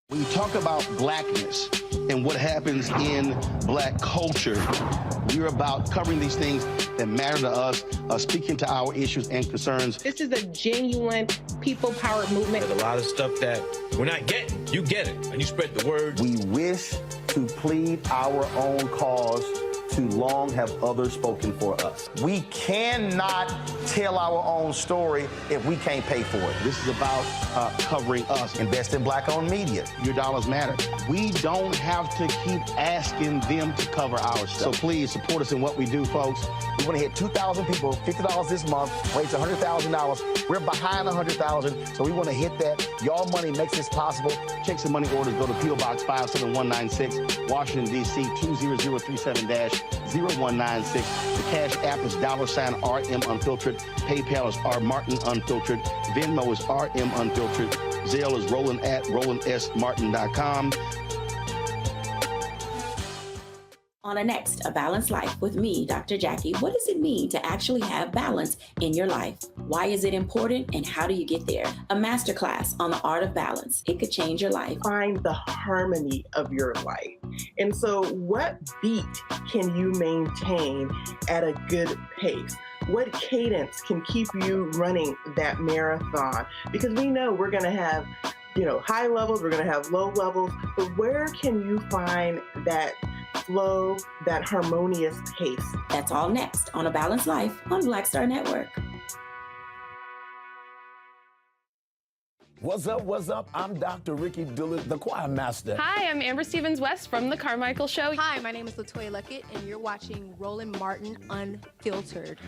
When you talk about blackness and what happens in Black culture, we're about covering these things that matter to us, speaking to our issues and concerns. This is a genuine people-powered movement. There's a lot of stuff that we're not getting. You get it, and you spread the word. We wish to plead our own cause too long have others spoken for us. We cannot tell our own story if we can't pay for it. This is about covering us. Invest in Black-owned media. Your dollars matter. We don't have to keep asking them to cover our stuff. So please support us in what we do, folks. We want to hit 2,000 people, $50 this month, raise $100,000. We're behind 100,000, so we want to hit that. Y'all money makes this possible. Checks and money orders go to P.O. Box 57196, Washington, D.C. 20037-0196. The Cash App is $RM Unfiltered. PayPal is R Martin Unfiltered. Venmo is RM Unfiltered. Zelle is Roland@RolandSMartin.com. On a next, A Balanced Life with me, Dr. Jackie. What does it mean to actually have balance in your life? Why is it important and how do you get there? A masterclass on the art of balance. It could change your life. Find the harmony of your life. And so what beat can you maintain at a good pace? What cadence can keep you running that marathon? Because we know we're going to have, high levels, we're going to have low levels, but where can you find that flow, that harmonious pace? That's all next on A Balanced Life on Black Star Network. What's up? What's up? I'm Dr. Ricky Dillard, the choir master. Hi, I'm Amber Stevens-West from The Carmichael Show. Hi, my name is LaToya Luckett, and you're watching Roland Martin Unfiltered.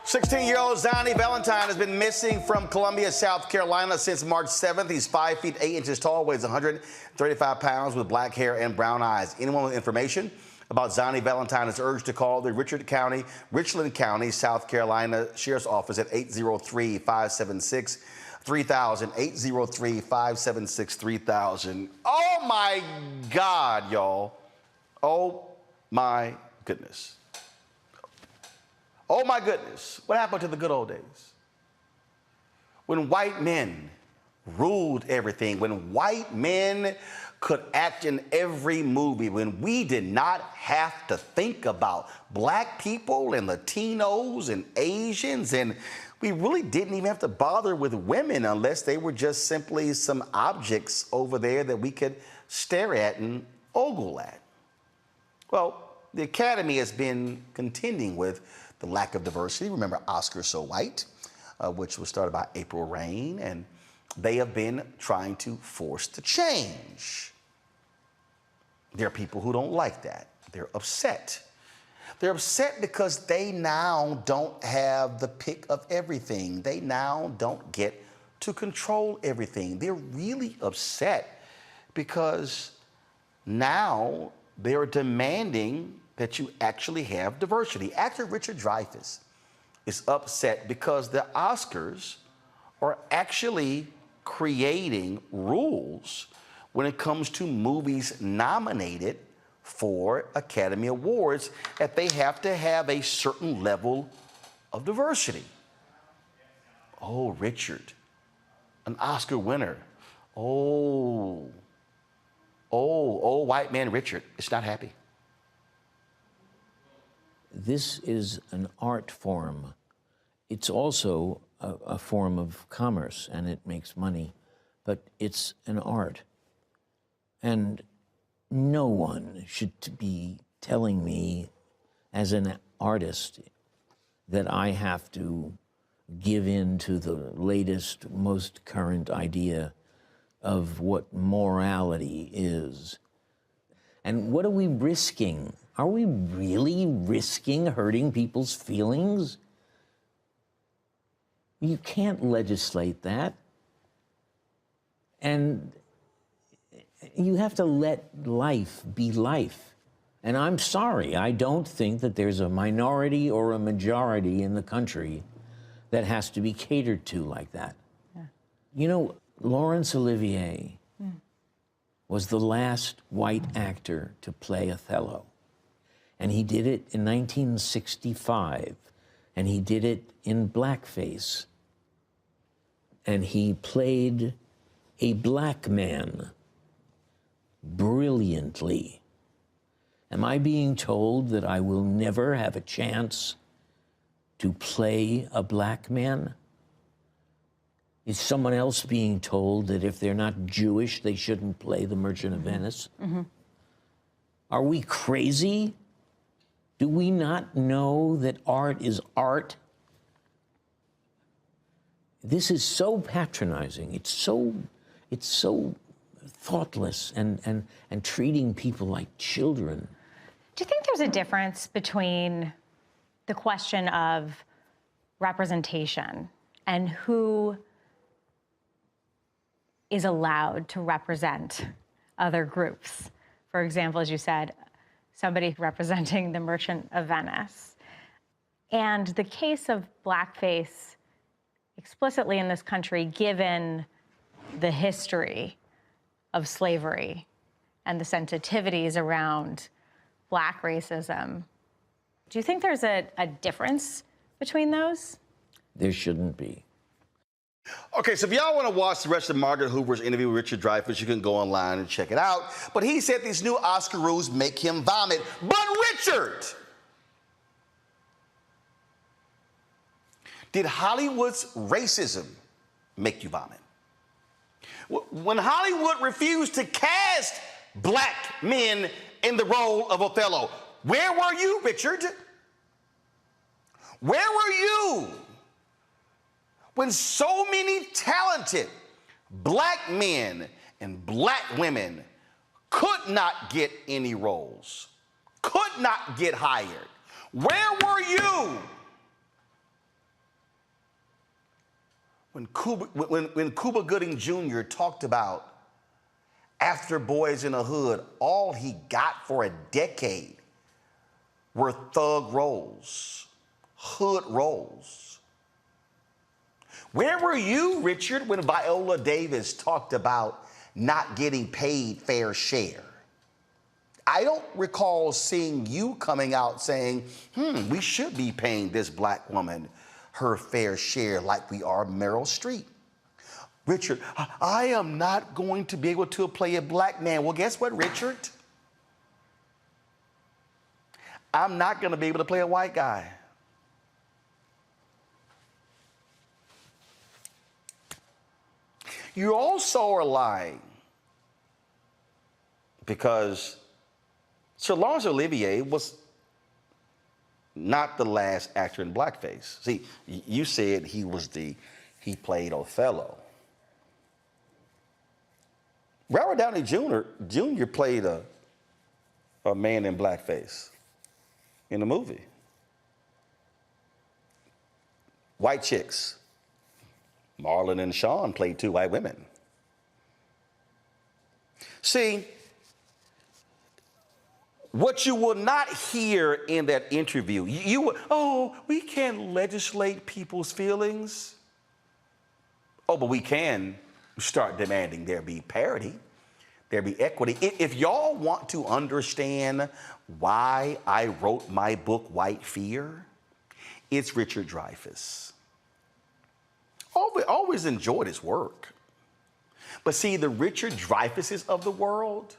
16-year-old Zani Valentine has been missing from Columbia, South Carolina since March 7th. He's 5 feet 8 inches tall, weighs 135 pounds, with black hair and brown eyes. Anyone with information about Zani Valentine is urged to call the Richland County, South Carolina Sheriff's Office at 803-576-3000, 803-576-3000. Oh my God, y'all. Oh my goodness. Oh my goodness, what happened to the good old days? When white men ruled everything, when white men could act in every movie, when we did not have to think about black people and Latinos and Asians, and we really didn't even have to bother with women unless they were just simply some objects over there that we could stare at and ogle at. Well, the Academy has been contending with the lack of diversity. Remember Oscars So White, which was started by April Rain, and they have been trying to force the change. There are people who don't like that. They're upset. They're upset because they now don't have the pick of everything. They now don't get to control everything. They're really upset because now they're demanding that you actually have diversity. Actor Richard Dreyfuss is upset because the Oscars are actually creating rules when it comes to movies nominated for Academy Awards, that they have to have a certain level of diversity. Oh, Richard, an Oscar winner. Oh, white man Richard is not happy. This is an art form. It's also a form of commerce, and it makes money, but it's an art. And no one should be telling me as an artist that I have to give in to the latest, most current idea of what morality is. And what are we risking? Are we really risking hurting people's feelings? You can't legislate that. And you have to let life be life. And I'm sorry, I don't think that there's a minority or a majority in the country that has to be catered to like that. Yeah. You know, Laurence Olivier was the last white actor to play Othello. And he did it in 1965, and he did it in blackface. And he played a black man brilliantly. Am I being told that I will never have a chance to play a black man? Is someone else being told that if they're not Jewish, they shouldn't play The Merchant of Venice? Mm-hmm. Are we crazy? Do we not know that art is art? This is so patronizing. It's so thoughtless and treating people like children. Do you think there's a difference between the question of representation and who is allowed to represent other groups? For example, as you said, somebody representing the Merchant of Venice. And the case of blackface explicitly in this country, given the history of slavery and the sensitivities around black racism. Do you think there's a difference between those? There shouldn't be. Okay, so if y'all want to watch the rest of Margaret Hoover's interview with Richard Dreyfuss, you can go online and check it out. But he said these new Oscar rules make him vomit. But Richard, did Hollywood's racism make you vomit? When Hollywood refused to cast black men in the role of Othello, where were you, Richard? Where were you when so many talented black men and black women could not get any roles, could not get hired? Where were you when Cuba Gooding Jr. talked about after Boys in the Hood, all he got for a decade were thug roles, hood roles? Where were you, Richard, when Viola Davis talked about not getting paid fair share? I don't recall seeing you coming out saying, we should be paying this black woman her fair share like we are Meryl Streep. Richard, I am not going to be able to play a black man. Well, guess what, Richard? I'm not going to be able to play a white guy. You also are lying because Sir Laurence Olivier was not the last actor in blackface. See, you said he played Othello. Robert Downey Jr. played a man in blackface in the movie. White chicks. Marlon and Sean played two white women. See, what you will not hear in that interview, we can't legislate people's feelings. Oh, but we can start demanding there be parity, there be equity. If y'all want to understand why I wrote my book, White Fear, it's Richard Dreyfuss. Always enjoyed his work. But see, the Richard Dreyfusses of the world,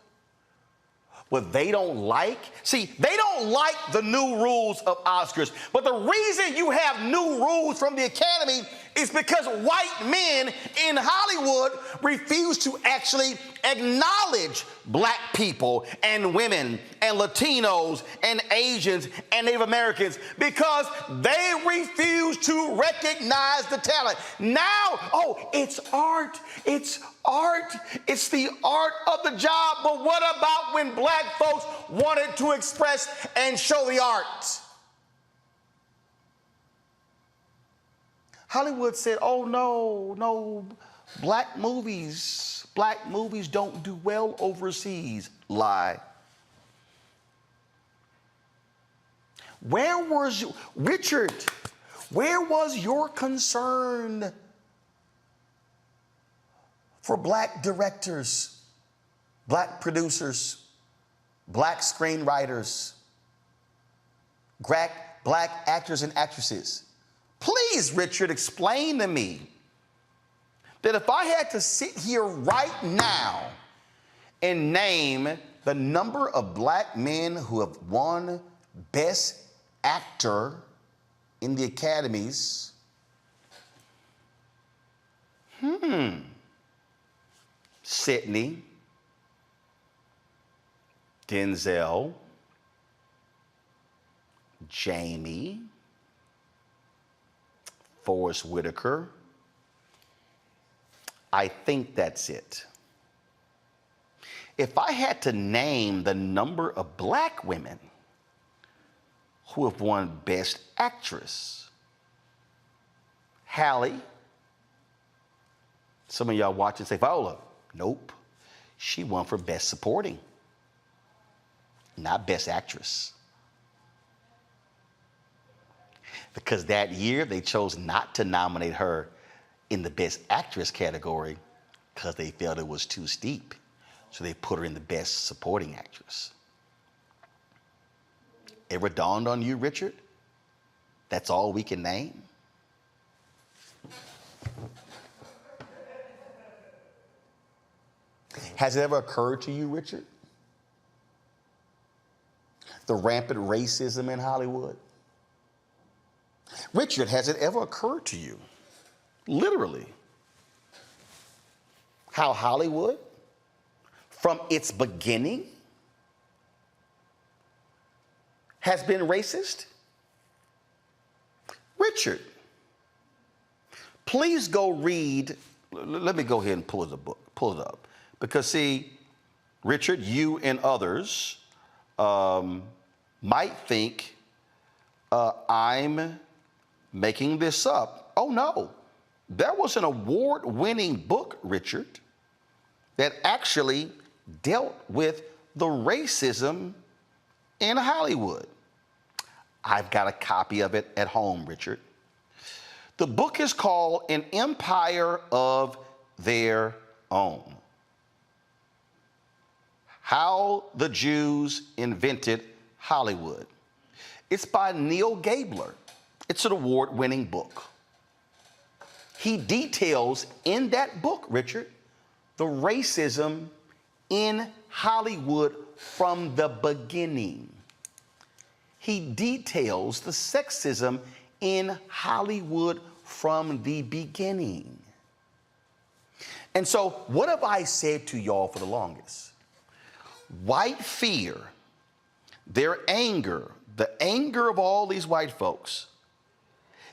what they don't like, they don't like the new rules of Oscars. But the reason you have new rules from the Academy is because white men in Hollywood refuse to actually acknowledge black people and women and Latinos and Asians and Native Americans because they refuse to recognize the talent. Now, it's art. It's art. It's the art of the job. But what about when black folks wanted to express and show the art? Hollywood said, oh, no, black movies don't do well overseas. Lie. Where was you, Richard, where was your concern for black directors, black producers, black screenwriters, black actors and actresses? Please, Richard, explain to me that if I had to sit here right now and name the number of black men who have won Best Actor in the Academies. Sydney, Denzel, Jamie, Forrest Whitaker. I think that's it. If I had to name the number of black women who have won Best Actress, Halle. Some of y'all watch and say, Viola. Nope. She won for Best Supporting, not Best Actress. Because that year they chose not to nominate her in the Best Actress category because they felt it was too steep. So they put her in the Best Supporting Actress. Ever dawned on you, Richard? That's all we can name? Has it ever occurred to you, Richard? The rampant racism in Hollywood? Richard, has it ever occurred to you, literally, how Hollywood, from its beginning, has been racist? Richard, please go read, let me go ahead and pull it up. Because see, Richard, you and others might think I'm making this up. Oh no, there was an award-winning book, Richard, that actually dealt with the racism in Hollywood. I've got a copy of it at home, Richard. The book is called An Empire of Their Own: How the Jews Invented Hollywood. It's by Neil Gabler. It's an award-winning book. He details in that book, Richard, the racism in Hollywood from the beginning. He details the sexism in Hollywood from the beginning. And so, what have I said to y'all for the longest? White fear, their anger, the anger of all these white folks,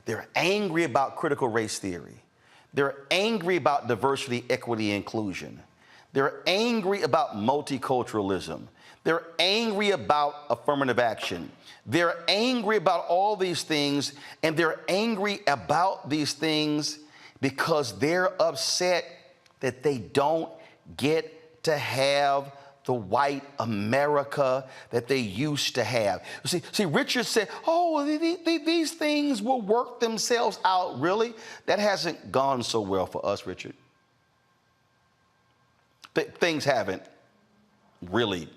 they're angry about critical race theory. They're angry about diversity, equity, inclusion. They're angry about multiculturalism. They're angry about affirmative action. They're angry about all these things, and they're angry about these things because they're upset that they don't get to have the white America that they used to have. See, Richard said, oh, these things will work themselves out. Really? That hasn't gone so well for us, Richard. Things haven't really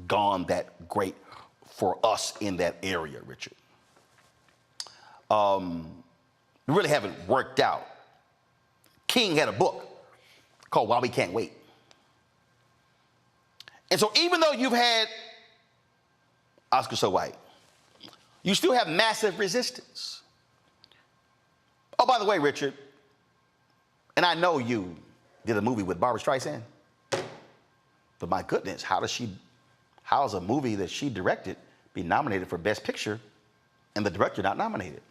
gone that great for us in that area, Richard. We really haven't worked out. King had a book called Why We Can't Wait. And so even though you've had Oscar So White, you still have massive resistance. Oh, by the way, Richard, and I know you did a movie with Barbra Streisand, but my goodness, how does a movie that she directed be nominated for Best Picture and the director not nominated?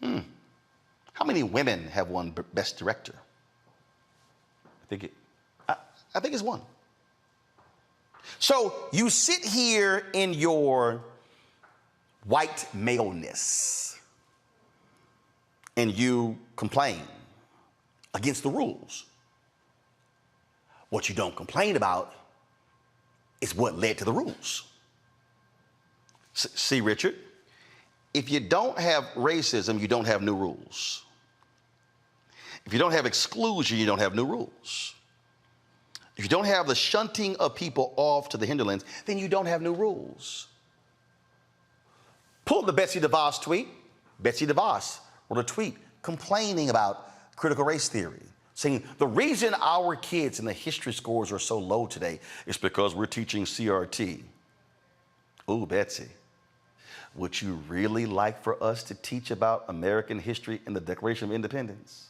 How many women have won Best Director? I think it's one. So you sit here in your white maleness and you complain against the rules. What you don't complain about is what led to the rules. See, Richard, if you don't have racism, you don't have new rules. If you don't have exclusion, you don't have new rules. If you don't have the shunting of people off to the hinterlands, then you don't have new rules. Pull the Betsy DeVos tweet. Betsy DeVos wrote a tweet complaining about critical race theory. saying the reason our kids and the history scores are so low today is because we're teaching CRT. Ooh, Betsy, would you really like for us to teach about American history and the Declaration of Independence?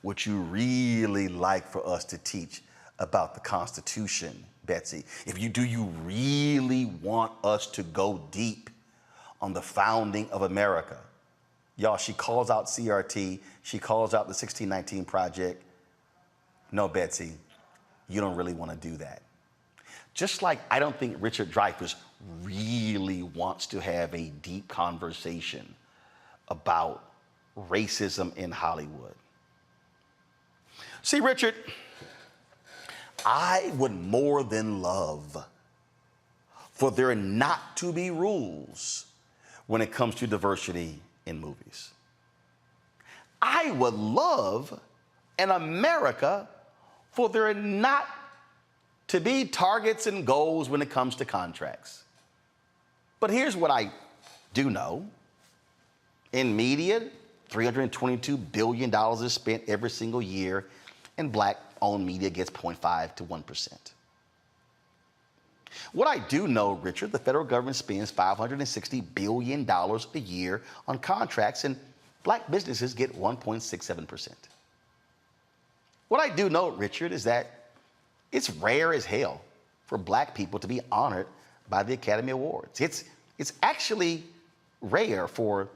Would you really like for us to teach about the Constitution, Betsy? If you do, you really want us to go deep on the founding of America? Y'all, she calls out CRT. She calls out the 1619 Project. No, Betsy, you don't really want to do that. Just like I don't think Richard Dreyfuss really wants to have a deep conversation about racism in Hollywood. See, Richard, I would more than love for there not to be rules when it comes to diversity in movies. I would love an America for there not to be targets and goals when it comes to contracts. But here's what I do know. In media, $322 billion is spent every single year, and black-owned media gets 0.5 to 1%. What I do know, Richard, the federal government spends $560 billion a year on contracts, and black businesses get 1.67%. What I do know, Richard, is that it's rare as hell for black people to be honored by the Academy Awards. It's actually rare for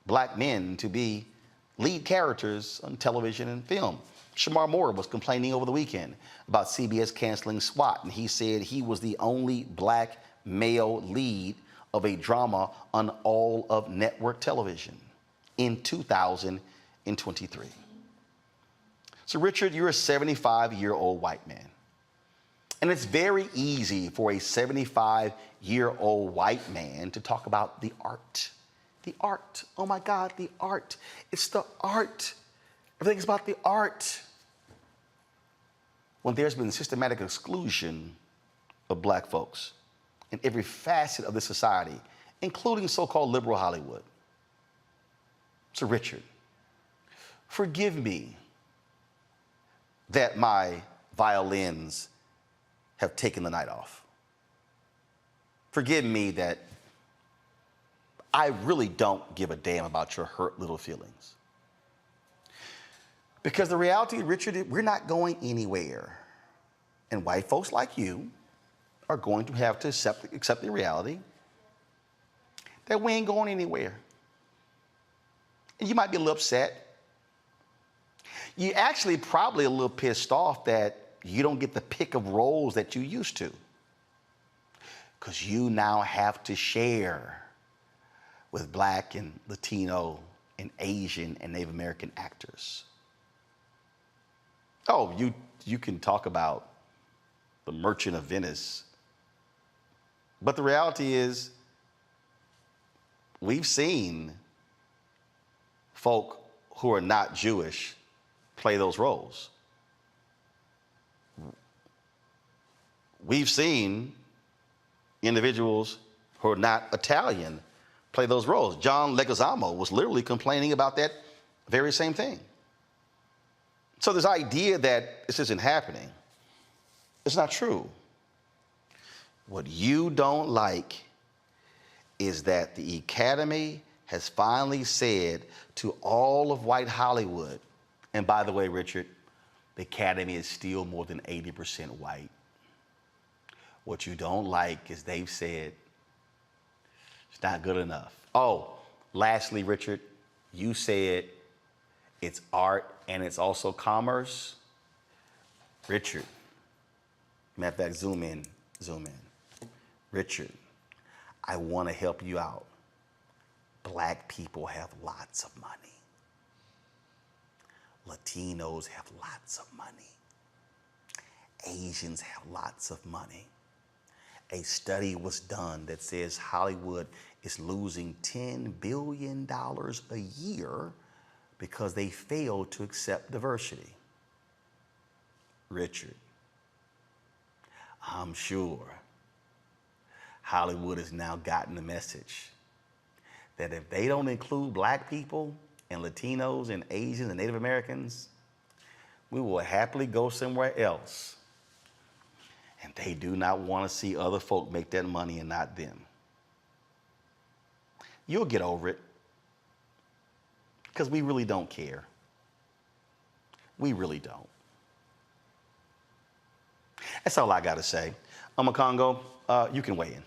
black men to be lead characters on television and film. Shamar Moore was complaining over the weekend about CBS canceling SWAT, and he said he was the only black male lead of a drama on all of network television in 2023. So, Richard, you're a 75-year-old white man. And it's very easy for a 75-year-old white man to talk about the art. The art. Oh my God, the art. It's the art. Everything's about the art. When there's been systematic exclusion of black folks in every facet of this society, including so-called liberal Hollywood. So, Richard, forgive me that my violins have taken the night off. Forgive me that I really don't give a damn about your hurt little feelings. Because the reality, Richard, we're not going anywhere. And white folks like you are going to have to accept the reality that we ain't going anywhere. And you might be a little upset. You actually probably a little pissed off that you don't get the pick of roles that you used to. Because you now have to share with black and Latino and Asian and Native American actors. Oh, you can talk about The Merchant of Venice. But the reality is, we've seen folk who are not Jewish play those roles. We've seen individuals who are not Italian play those roles. John Leguizamo was literally complaining about that very same thing. So this idea that this isn't happening, it's not true. What you don't like is that the Academy has finally said to all of white Hollywood, and by the way, Richard, the Academy is still more than 80% white. What you don't like is they've said it's not good enough. Oh, lastly, Richard, you said it's art and it's also commerce. Richard, matter of fact, zoom in. Richard, I want to help you out. Black people have lots of money. Latinos have lots of money. Asians have lots of money. A study was done that says Hollywood is losing $10 billion a year because they failed to accept diversity. Richard, I'm sure Hollywood has now gotten the message that if they don't include black people and Latinos and Asians and Native Americans, we will happily go somewhere else. And they do not want to see other folk make that money and not them. You'll get over it, because we really don't care. We really don't. That's all I got to say. Congo, you can weigh in.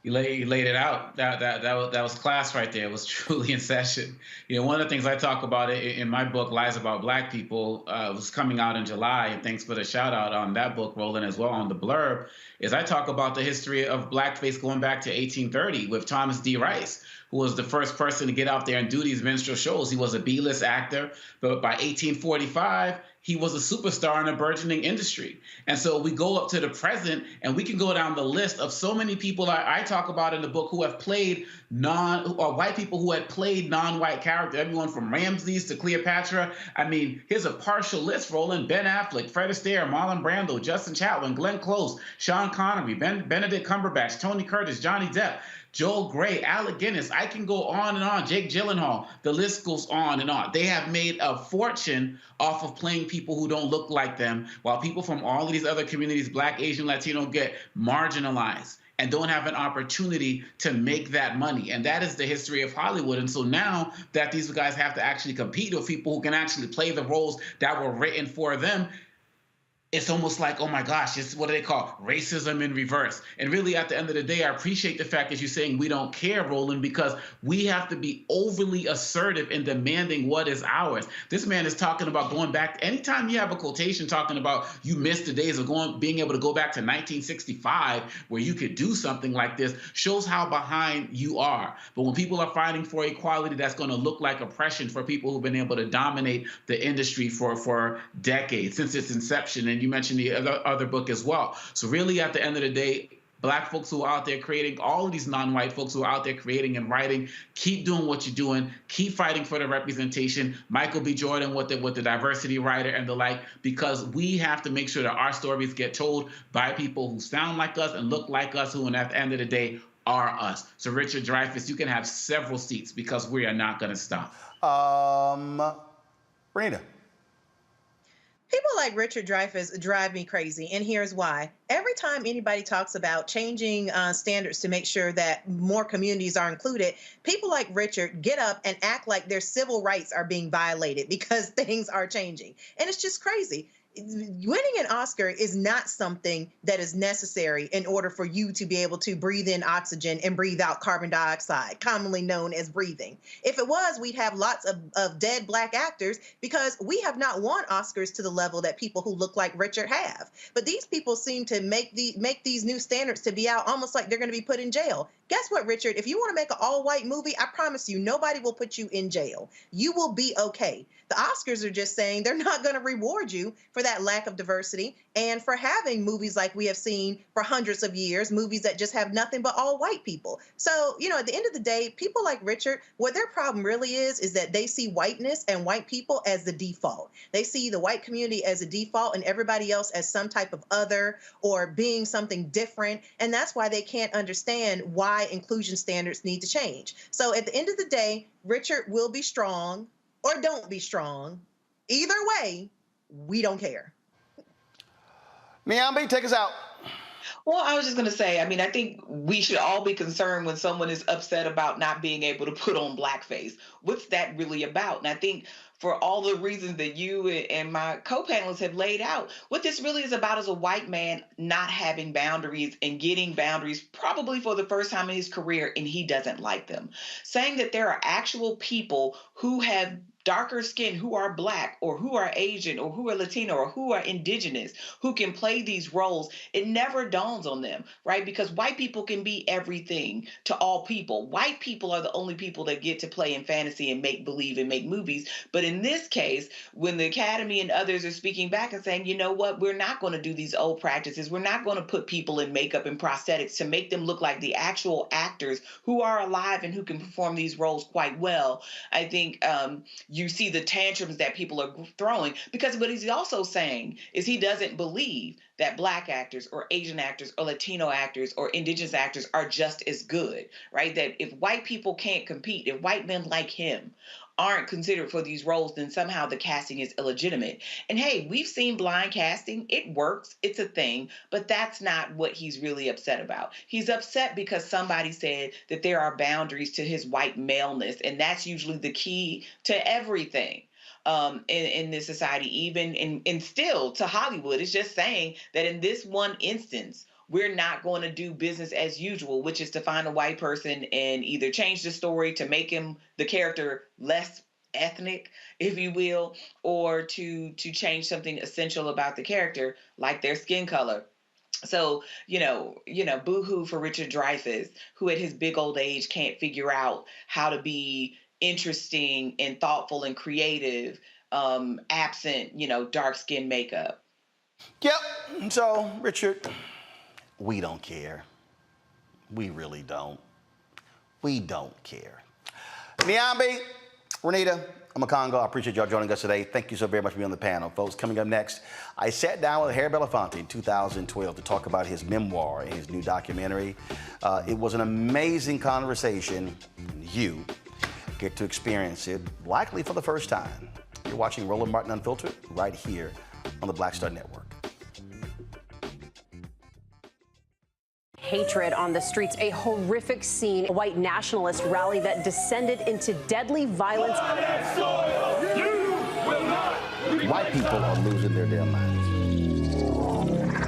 You laid it out. That was class right there. It was truly in session. You know, one of the things I talk about in my book, Lies About Black People, was coming out in July, and thanks for the shout out on that book, Roland, as well on the blurb, is I talk about the history of blackface going back to 1830 with Thomas D. Rice, who was the first person to get out there and do these minstrel shows. He was a B-list actor, but by 1845, he was a superstar in a burgeoning industry. And so we go up to the present, and we can go down the list of so many people I talk about in the book who have played white people who had played non-white characters, everyone from Ramses to Cleopatra. I mean, here's a partial list, Roland. Ben Affleck, Fred Astaire, Marlon Brando, Justin Chatwin, Glenn Close, Sean Connery, Benedict Cumberbatch, Tony Curtis, Johnny Depp, Joel Grey, Alec Guinness. I can go on and on. Jake Gyllenhaal. The list goes on and on. They have made a fortune off of playing people who don't look like them, while people from all of these other communities, Black, Asian, Latino, get marginalized and don't have an opportunity to make that money. And that is the history of Hollywood. And so now that these guys have to actually compete with people who can actually play the roles that were written for them, it's almost like, oh my gosh, it's what do they call racism in reverse. And really, at the end of the day, I appreciate the fact that you're saying we don't care, Roland, because we have to be overly assertive in demanding what is ours. This man is talking about going back. Anytime you have a quotation talking about you missed the days of being able to go back to 1965, where you could do something like this, shows how behind you are. But when people are fighting for equality, that's going to look like oppression for people who've been able to dominate the industry for decades, since its inception. And you mentioned the other book as well. So really, at the end of the day, Black folks who are out there creating, all of these non-white folks who are out there creating and writing, keep doing what you're doing, keep fighting for the representation. Michael B. Jordan with the diversity writer and the like, because we have to make sure that our stories get told by people who sound like us and look like us, who, and at the end of the day, are us. So Richard Dreyfuss, you can have several seats, because we are not going to stop. Brenda. People like Richard Dreyfuss drive me crazy, and here's why. Every time anybody talks about changing standards to make sure that more communities are included, people like Richard get up and act like their civil rights are being violated because things are changing. And it's just crazy. Winning an Oscar is not something that is necessary in order for you to be able to breathe in oxygen and breathe out carbon dioxide, commonly known as breathing. If it was, we'd have lots of dead Black actors, because we have not won Oscars to the level that people who look like Richard have. But these people seem to make these new standards to be out almost like they're going to be put in jail. Guess what, Richard? If you want to make an all-white movie, I promise you, nobody will put you in jail. You will be okay. The Oscars are just saying they're not going to reward you for that lack of diversity and for having movies like we have seen for hundreds of years, movies that just have nothing but all white people. So, you know, at the end of the day, people like Richard, what their problem really is that they see whiteness and white people as the default. They see the white community as a default and everybody else as some type of other or being something different. And that's why they can't understand why inclusion standards need to change. So at the end of the day, Richard will be strong or don't be strong. Either way, we don't care. Miambi, take us out. Well, I was just going to say, I mean, I think we should all be concerned when someone is upset about not being able to put on blackface. What's that really about? And I think for all the reasons that you and my co-panelists have laid out, what this really is about is a white man not having boundaries and getting boundaries probably for the first time in his career, and he doesn't like them. Saying that there are actual people who have darker skin, who are Black or who are Asian or who are Latino or who are indigenous, who can play these roles, it never dawns on them, right? Because white people can be everything to all people. White people are the only people that get to play in fantasy and make believe and make movies. But in this case, when the Academy and others are speaking back and saying, you know what, we're not going to do these old practices. We're not going to put people in makeup and prosthetics to make them look like the actual actors who are alive and who can perform these roles quite well. I think you see the tantrums that people are throwing, because what he's also saying is he doesn't believe that Black actors or Asian actors or Latino actors or indigenous actors are just as good, right? That if white people can't compete, if white men like him aren't considered for these roles, then somehow the casting is illegitimate. And hey, we've seen blind casting. It works. It's a thing. But that's not what he's really upset about. He's upset because somebody said that there are boundaries to his white maleness, and that's usually the key to everything. In this society, even and still to Hollywood. It's just saying that in this one instance, we're not going to do business as usual, which is to find a white person and either change the story to make him, the character, less ethnic, if you will, or to change something essential about the character, like their skin color. So, boo-hoo for Richard Dreyfuss, who at his big old age can't figure out how to be interesting and thoughtful and creative, absent, dark skin makeup. Yep. So, Richard, we don't care. We really don't. We don't care. Niambi, Renita, Amakongo, I appreciate y'all joining us today. Thank you so very much for being on the panel. Folks, coming up next, I sat down with Harry Belafonte in 2012 to talk about his memoir and his new documentary. It was an amazing conversation. You get to experience it, likely for the first time. You're watching Roland Martin Unfiltered right here on the Black Star Network. Hatred on the streets, a horrific scene, a white nationalist rally that descended into deadly violence. White people are losing their damn minds.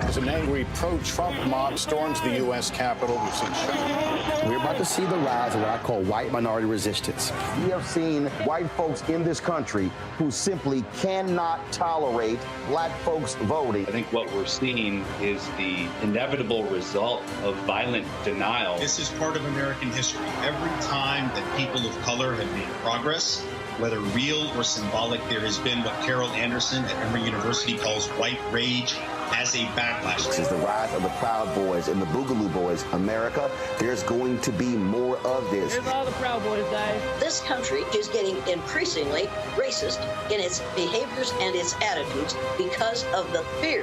As an angry pro-Trump mob storms the U.S. Capitol, we've seen shooting. We're about to see the rise of what I call white minority resistance. We have seen white folks in this country who simply cannot tolerate black folks voting. I think what we're seeing is the inevitable result of violent denial. This is part of American history. Every time that people of color have made progress, whether real or symbolic, there has been what Carol Anderson at Emory University calls white rage as a backlash. This is the rise of the Proud Boys and the Boogaloo Boys. America, there's going to be more of this. Here's all the Proud Boys, Dave. This country is getting increasingly racist in its behaviors and its attitudes because of the fear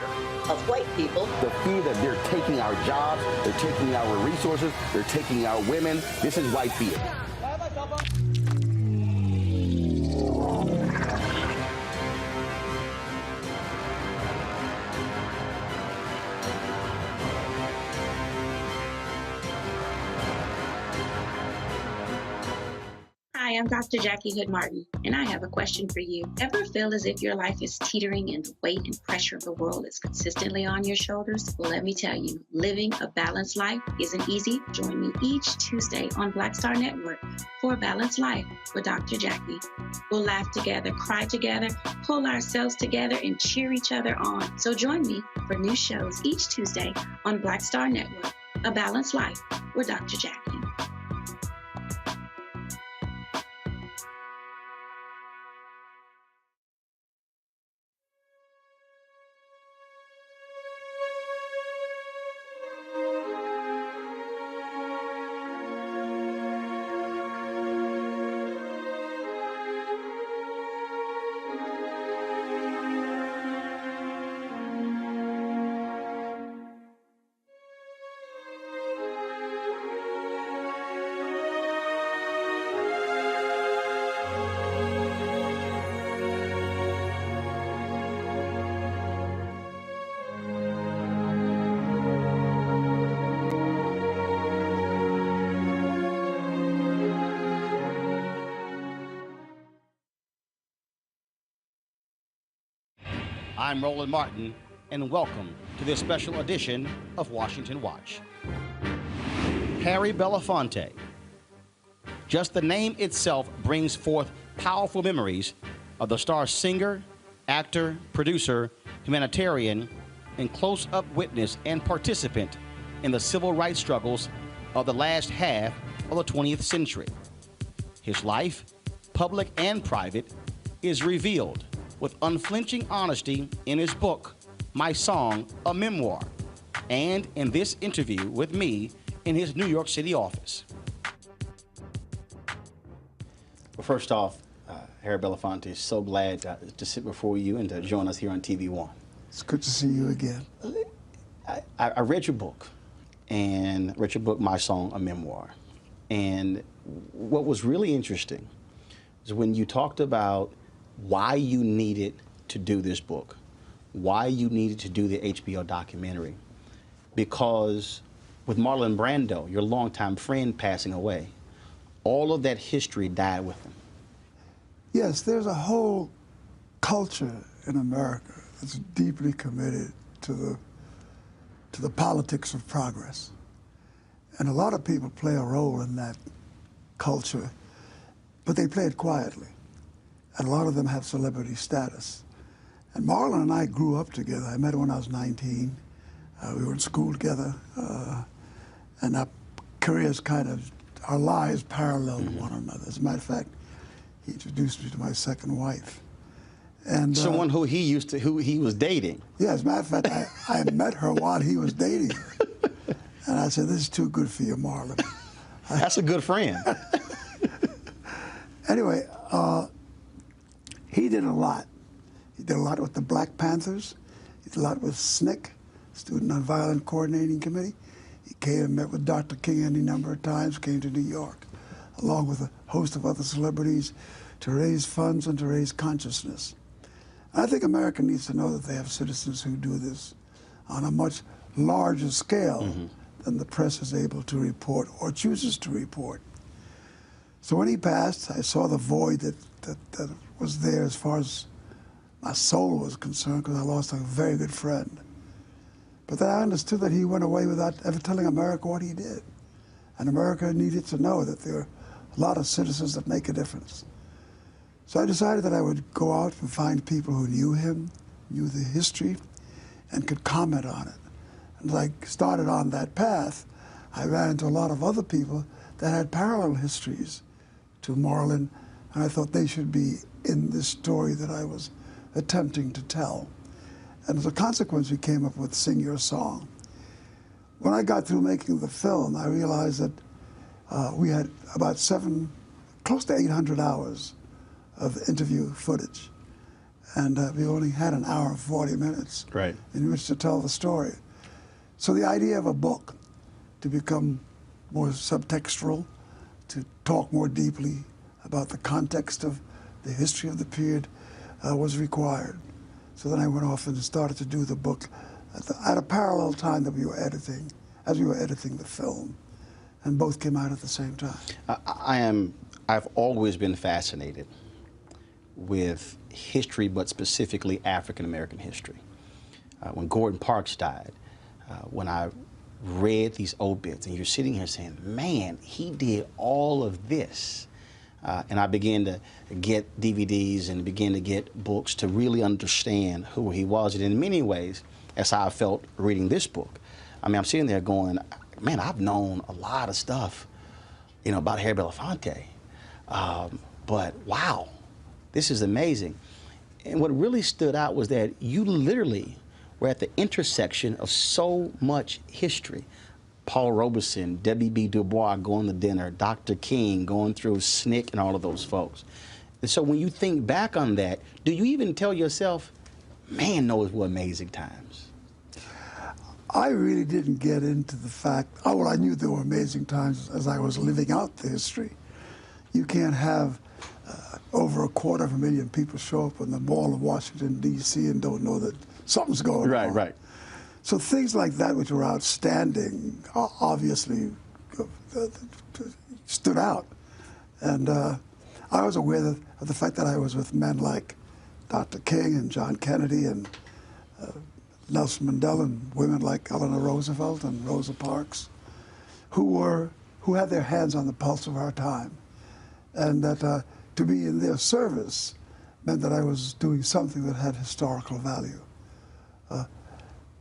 of white people. The fear that they're taking our jobs, they're taking our resources, they're taking our women. This is white fear. Hi, I'm Dr. Jackie Hood Martin, and I have a question for you. Ever feel as if your life is teetering and the weight and pressure of the world is consistently on your shoulders? Well, let me tell you, living a balanced life isn't easy. Join me each Tuesday on Black Star Network for A Balanced Life with Dr. Jackie. We'll laugh together, cry together, pull ourselves together, and cheer each other on. So join me for new shows each Tuesday on Black Star Network, A Balanced Life with Dr. Jackie. I'm Roland Martin, and welcome to this special edition of Washington Watch. Harry Belafonte. Just the name itself brings forth powerful memories of the star singer, actor, producer, humanitarian, and close-up witness and participant in the civil rights struggles of the last half of the 20th century. His life, public and private, is revealed with unflinching honesty in his book, My Song, A Memoir, and in this interview with me in his New York City office. Well, first off, Harry Belafonte is so glad to sit before you and to join us here on TV One. It's good to see you again. I read your book, and read your book, My Song, A Memoir. And what was really interesting is when you talked about why you needed to do this book, why you needed to do the HBO documentary. Because with Marlon Brando, your longtime friend, passing away, all of that history died with him. Yes, there's a whole culture in America that's deeply committed to the politics of progress. And a lot of people play a role in that culture, but they play it quietly. And a lot of them have celebrity status. And Marlon and I grew up together. I met him when I was 19. We were in school together. And our careers our lives paralleled one another. As a matter of fact, he introduced me to my second wife. And someone who he was dating. Yeah, as a matter of fact, I met her while he was dating her. And I said, this is too good for you, Marlon. That's a good friend. Anyway, he did a lot. He did a lot with the Black Panthers. He did a lot with SNCC, Student Nonviolent Coordinating Committee. He came and met with Dr. King any number of times, came to New York, along with a host of other celebrities, to raise funds and to raise consciousness. I think America needs to know that they have citizens who do this on a much larger scale than the press is able to report or chooses to report. So when he passed, I saw the void that was there as far as my soul was concerned, because I lost a very good friend. But then I understood that he went away without ever telling America what he did. And America needed to know that there are a lot of citizens that make a difference. So I decided that I would go out and find people who knew him, knew the history, and could comment on it. And as I started on that path, I ran into a lot of other people that had parallel histories to Marlon, and I thought they should be in this story that I was attempting to tell. And as a consequence, we came up with Sing Your Song. When I got through making the film, I realized that we had about close to 800 hours of interview footage. And we only had an hour and 40 minutes in which to tell the story. So the idea of a book, to become more subtextual, to talk more deeply about the context of the history of the period, was required. So then I went off and started to do the book at a parallel time that we were editing, as we were editing the film. And both came out at the same time. I've always been fascinated with history, but specifically African-American history. When Gordon Parks died, when I read these obits, and you're sitting here saying, man, he did all of this. And I began to get DVDs and began to get books to really understand who he was. And in many ways, that's how I felt reading this book. I mean, I'm sitting there going, man, I've known a lot of stuff, about Harry Belafonte. But wow, this is amazing. And what really stood out was that you literally were at the intersection of so much history. Paul Robeson, W.B. Du Bois going to dinner, Dr. King going through SNCC and all of those folks. And so when you think back on that, do you even tell yourself, man, those were amazing times? I really didn't get into the fact, well, I knew there were amazing times as I was living out the history. You can't have over 250,000 people show up in the Mall of Washington, D.C. and don't know that something's going on. Right. So things like that, which were outstanding, obviously stood out. And I was aware of the fact that I was with men like Dr. King and John Kennedy and Nelson Mandela, and women like Eleanor Roosevelt and Rosa Parks, who had their hands on the pulse of our time. And that to be in their service meant that I was doing something that had historical value.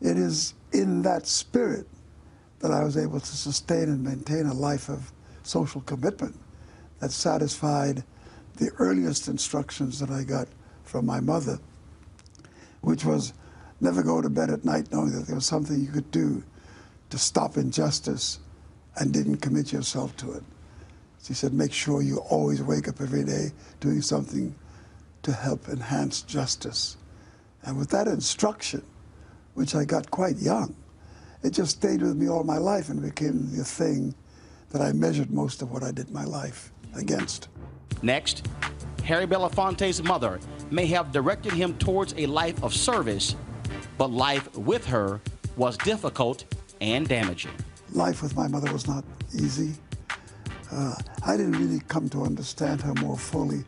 It is in that spirit that I was able to sustain and maintain a life of social commitment that satisfied the earliest instructions that I got from my mother, which was never go to bed at night knowing that there was something you could do to stop injustice and didn't commit yourself to it. She said, make sure you always wake up every day doing something to help enhance justice. And with that instruction, which I got quite young, it just stayed with me all my life and became the thing that I measured most of what I did my life against. Next, Harry Belafonte's mother may have directed him towards a life of service, but life with her was difficult and damaging. Life with my mother was not easy. I didn't really come to understand her more fully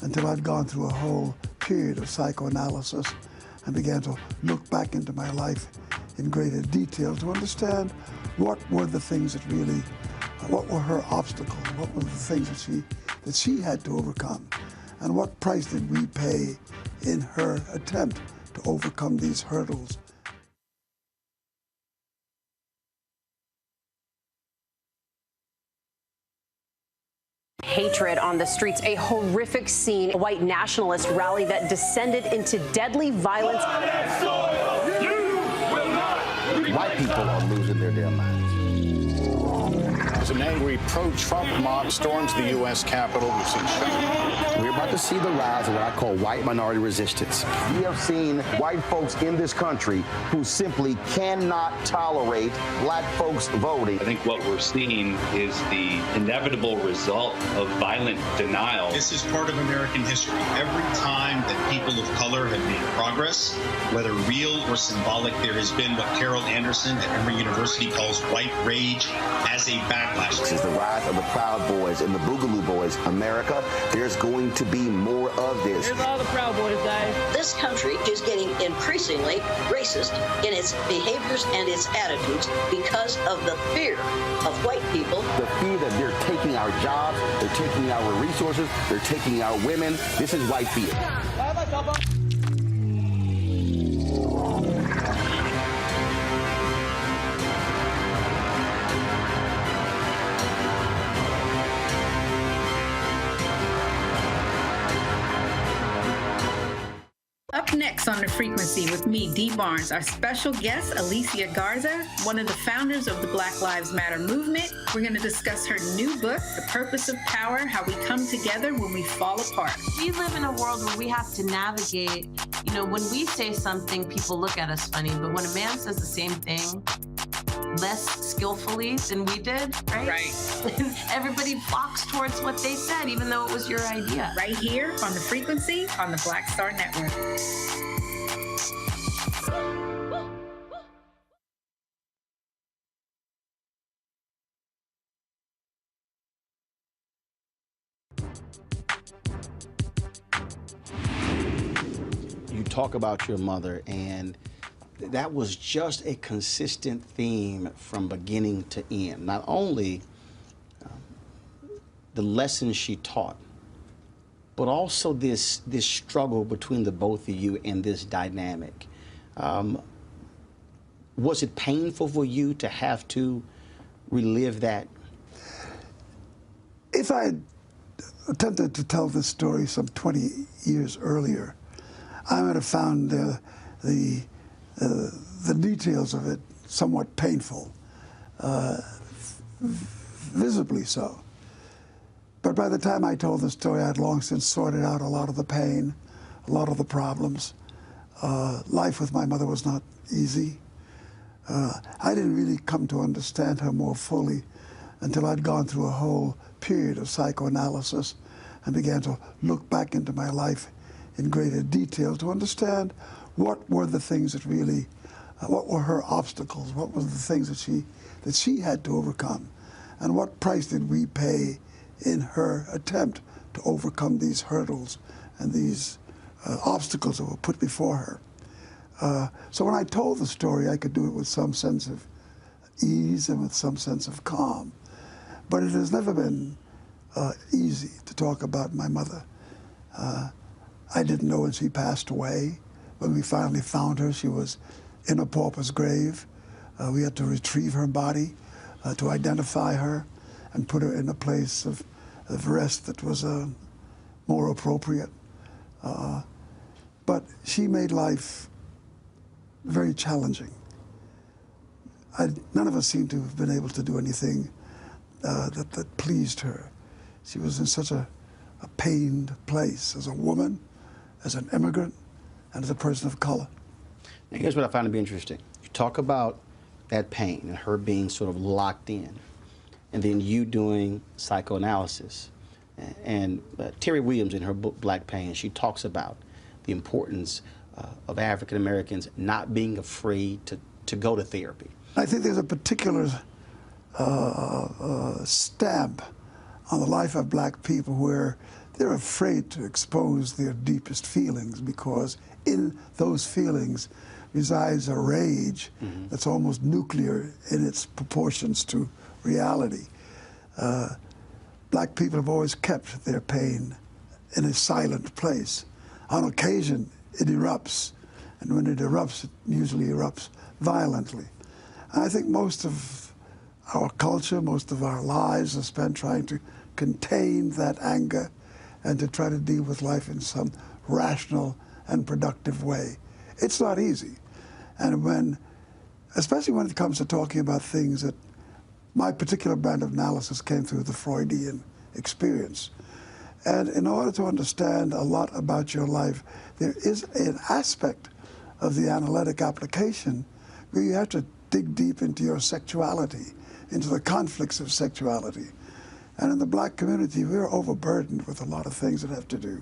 until I'd gone through a whole period of psychoanalysis and began to look back into my life in greater detail to understand what were the things that really, what were her obstacles, what were the things that she had to overcome, and what price did we pay in her attempt to overcome these hurdles. Hatred on the streets, a horrific scene, a white nationalist rally that descended into deadly violence. White people are losing their damn minds. As an angry pro-Trump mob storms the U.S. Capitol, we've seen We're about to see the rise of what I call white minority resistance. We have seen white folks in this country who simply cannot tolerate black folks voting. I think what we're seeing is the inevitable result of violent denial. This is part of American history. Every time that people of color have made progress, whether real or symbolic, there has been what Carol Anderson at Emory University calls white rage as a backlash. This is the rise of the Proud Boys and the Boogaloo Boys. America, there's going to be more of this. Here's all the Proud Boys, guys. This country is getting increasingly racist in its behaviors and its attitudes because of the fear of white people. The fear that they're taking our jobs, they're taking our resources, they're taking our women. This is white fear. Up next on The Frequency with me, Dee Barnes, our special guest, Alicia Garza, one of the founders of the Black Lives Matter movement. We're going to discuss her new book, The Purpose of Power, How We Come Together When We Fall Apart. We live in a world where we have to navigate, when we say something, people look at us funny, but when a man says the same thing less skillfully than we did, right? Right. And everybody flocks towards what they said, even though it was your idea. Right here on The Frequency on the Black Star Network. You talk about your mother, and that was just a consistent theme from beginning to end. Not only the lessons she taught, but also this struggle between the both of you and this dynamic. Was it painful for you to have to relive that? If I had attempted to tell this story some 20 years earlier, I might have found the details of it somewhat painful, visibly so. But by the time I told the story, I had long since sorted out a lot of the pain, a lot of the problems. Life with my mother was not easy. I didn't really come to understand her more fully until I'd gone through a whole period of psychoanalysis and began to look back into my life in greater detail to understand what were the things that really, what were her obstacles, what were the things that she had to overcome, and what price did we pay in her attempt to overcome these hurdles and these obstacles that were put before her. So when I told the story, I could do it with some sense of ease and with some sense of calm. But it has never been easy to talk about my mother. I didn't know when she passed away. When we finally found her, she was in a pauper's grave. We had to retrieve her body to identify her and put her in a place of rest that was more appropriate. But she made life very challenging. None of us seem to have been able to do anything that pleased her. She was in such a pained place as a woman, as an immigrant, and as a person of color. Now, here's what I find to be interesting. You talk about that pain and her being sort of locked in, and then you doing psychoanalysis And Terry Williams, in her book Black Pain, she talks about the importance of African Americans not being afraid to go to therapy. I think there's a particular stamp on the life of black people where they're afraid to expose their deepest feelings, because in those feelings resides a rage that's almost nuclear in its proportions to reality. Black people have always kept their pain in a silent place. On occasion, it erupts, and when it erupts, it usually erupts violently. And I think most of our culture, most of our lives are spent trying to contain that anger and to try to deal with life in some rational and productive way. It's not easy. And especially when it comes to talking about things that my particular brand of analysis came through the Freudian experience. And in order to understand a lot about your life, there is an aspect of the analytic application where you have to dig deep into your sexuality, into the conflicts of sexuality. And in the black community, we're overburdened with a lot of things that have to do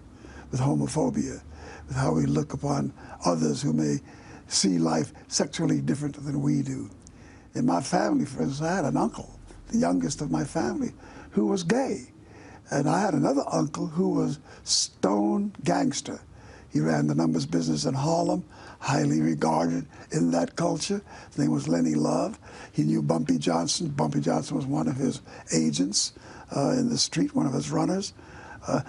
with homophobia, with how we look upon others who may see life sexually different than we do. In my family, for instance, I had an uncle, the youngest of my family, who was gay. And I had another uncle who was stone gangster. He ran the numbers business in Harlem, highly regarded in that culture. His name was Lenny Love. He knew Bumpy Johnson. Bumpy Johnson was one of his agents in the street, one of his runners.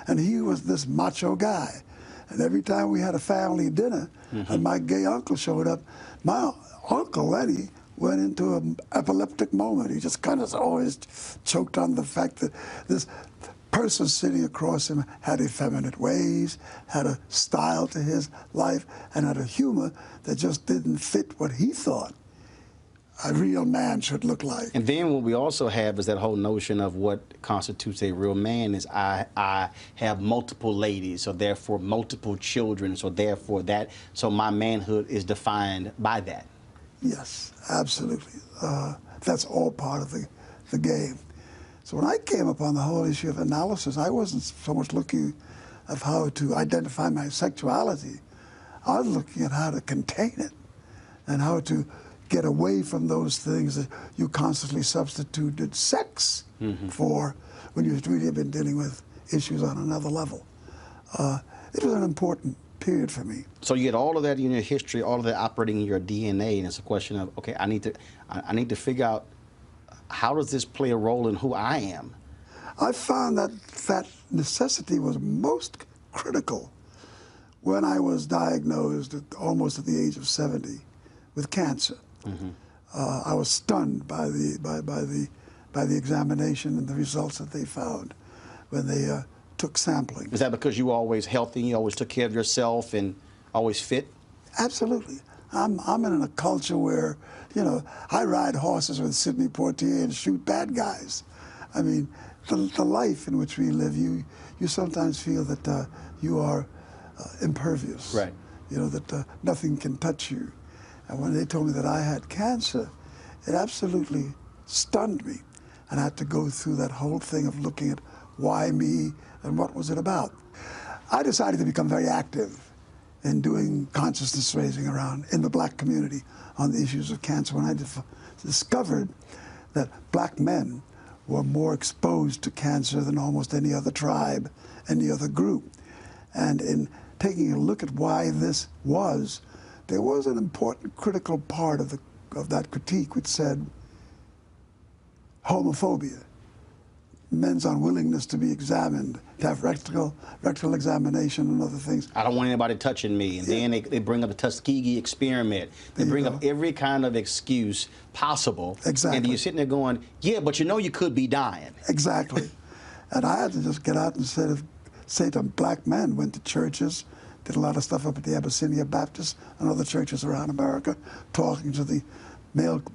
And he was this macho guy. And every time we had a family dinner and my gay uncle showed up, my uncle Lenny went into an epileptic moment. He just kind of always choked on the fact that this person sitting across him had effeminate ways, had a style to his life, and had a humor that just didn't fit what he thought a real man should look like. And then what we also have is that whole notion of what constitutes a real man is I have multiple ladies, so therefore multiple children, so therefore so my manhood is defined by that. Yes, absolutely. That's all part of the game. So when I came upon the whole issue of analysis, I wasn't so much looking at how to identify my sexuality. I was looking at how to contain it and how to get away from those things that you constantly substituted sex for when you really have been dealing with issues on another level. It was an important period for me. So you get all of that in your history, all of that operating in your DNA, and it's a question of, okay, I need to figure out, how does this play a role in who I am? I found that necessity was most critical when I was diagnosed almost at the age of 70 with cancer. I was stunned by the examination and the results that they found when they took sampling. Is that because you were always healthy, you always took care of yourself and always fit? Absolutely. I'm in a culture where, you know, I ride horses with Sidney Poitier and shoot bad guys. I mean, the life in which we live, you sometimes feel that you are impervious. Right. You know, that nothing can touch you. And when they told me that I had cancer, it absolutely stunned me. And I had to go through that whole thing of looking at why me and what was it about. I decided to become very active in doing consciousness raising around in the black community on the issues of cancer when I discovered that black men were more exposed to cancer than almost any other tribe, any other group. And in taking a look at why this was, there was an important critical part of that critique which said homophobia, men's unwillingness to be examined, to have rectal examination and other things. I don't want anybody touching me. And then they bring up the Tuskegee experiment. They bring up every kind of excuse possible. Exactly. And you're sitting there going, yeah, but you know you could be dying. Exactly. And I had to just get out and say to black men, went to churches, did a lot of stuff up at the Abyssinia Baptist and other churches around America, talking to the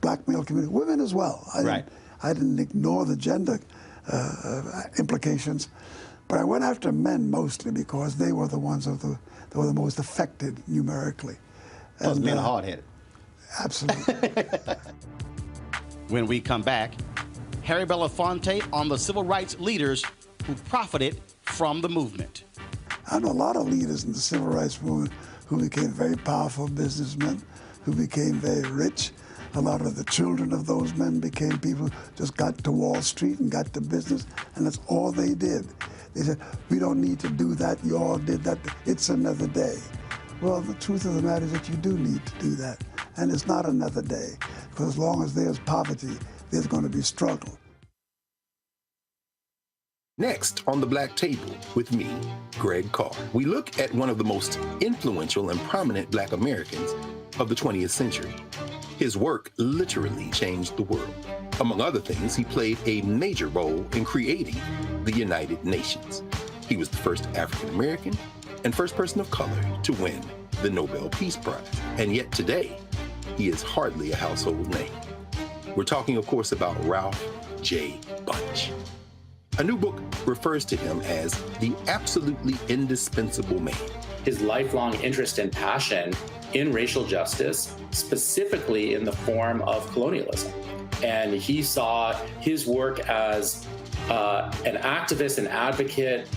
black male community, women as well. I didn't ignore the gender implications, but I went after men mostly because they were the ones that were the most affected numerically. Those men are hard-headed. Absolutely. When we come back, Harry Belafonte on the civil rights leaders who profited from the movement. I know a lot of leaders in the civil rights movement who became very powerful businessmen, who became very rich. A lot of the children of those men became people who just got to Wall Street and got to business, and that's all they did. They said, we don't need to do that, you all did that, it's another day. Well, the truth of the matter is that you do need to do that, and it's not another day, because as long as there's poverty, there's going to be struggle. Next on The Black Table with me, Greg Carr, we look at one of the most influential and prominent Black Americans of the 20th century. His work literally changed the world. Among other things, he played a major role in creating the United Nations. He was the first African American and first person of color to win the Nobel Peace Prize. And yet today, he is hardly a household name. We're talking, of course, about Ralph J. Bunche. A new book refers to him as the absolutely indispensable man. His lifelong interest and passion in racial justice, specifically in the form of colonialism. And he saw his work as an activist and advocate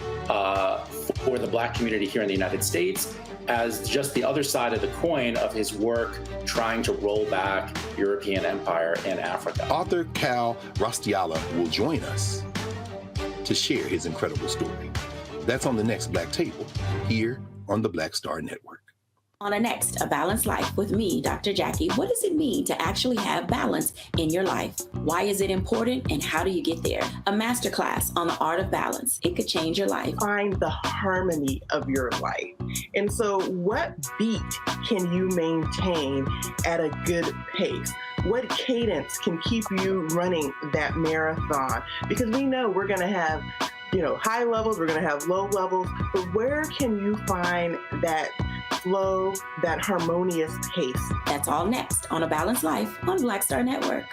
for the Black community here in the United States as just the other side of the coin of his work trying to roll back European empire in Africa. Author Cal Rostiala will join us to share his incredible story. That's on the next Black Table, here on the Black Star Network. On a next, A Balanced Life with me, Dr. Jackie. What does it mean to actually have balance in your life? Why is it important and how do you get there? A masterclass on the art of balance. It could change your life. Find the harmony of your life. And so what beat can you maintain at a good pace? What cadence can keep you running that marathon? Because we know we're going to have, high levels, we're going to have low levels, but where can you find that flow, that harmonious pace? That's all next on A Balanced Life on Black Star Network.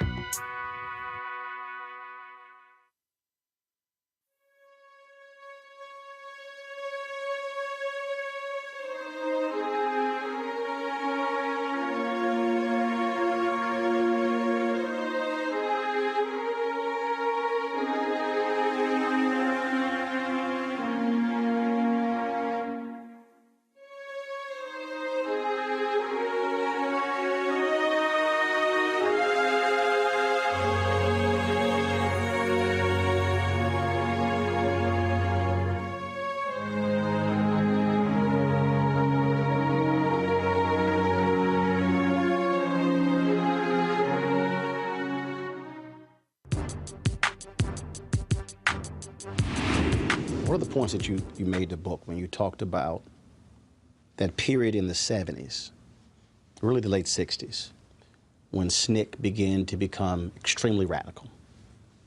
One of the points that you made in the book when you talked about that period in the 70s, really the late 60s, when SNCC began to become extremely radical.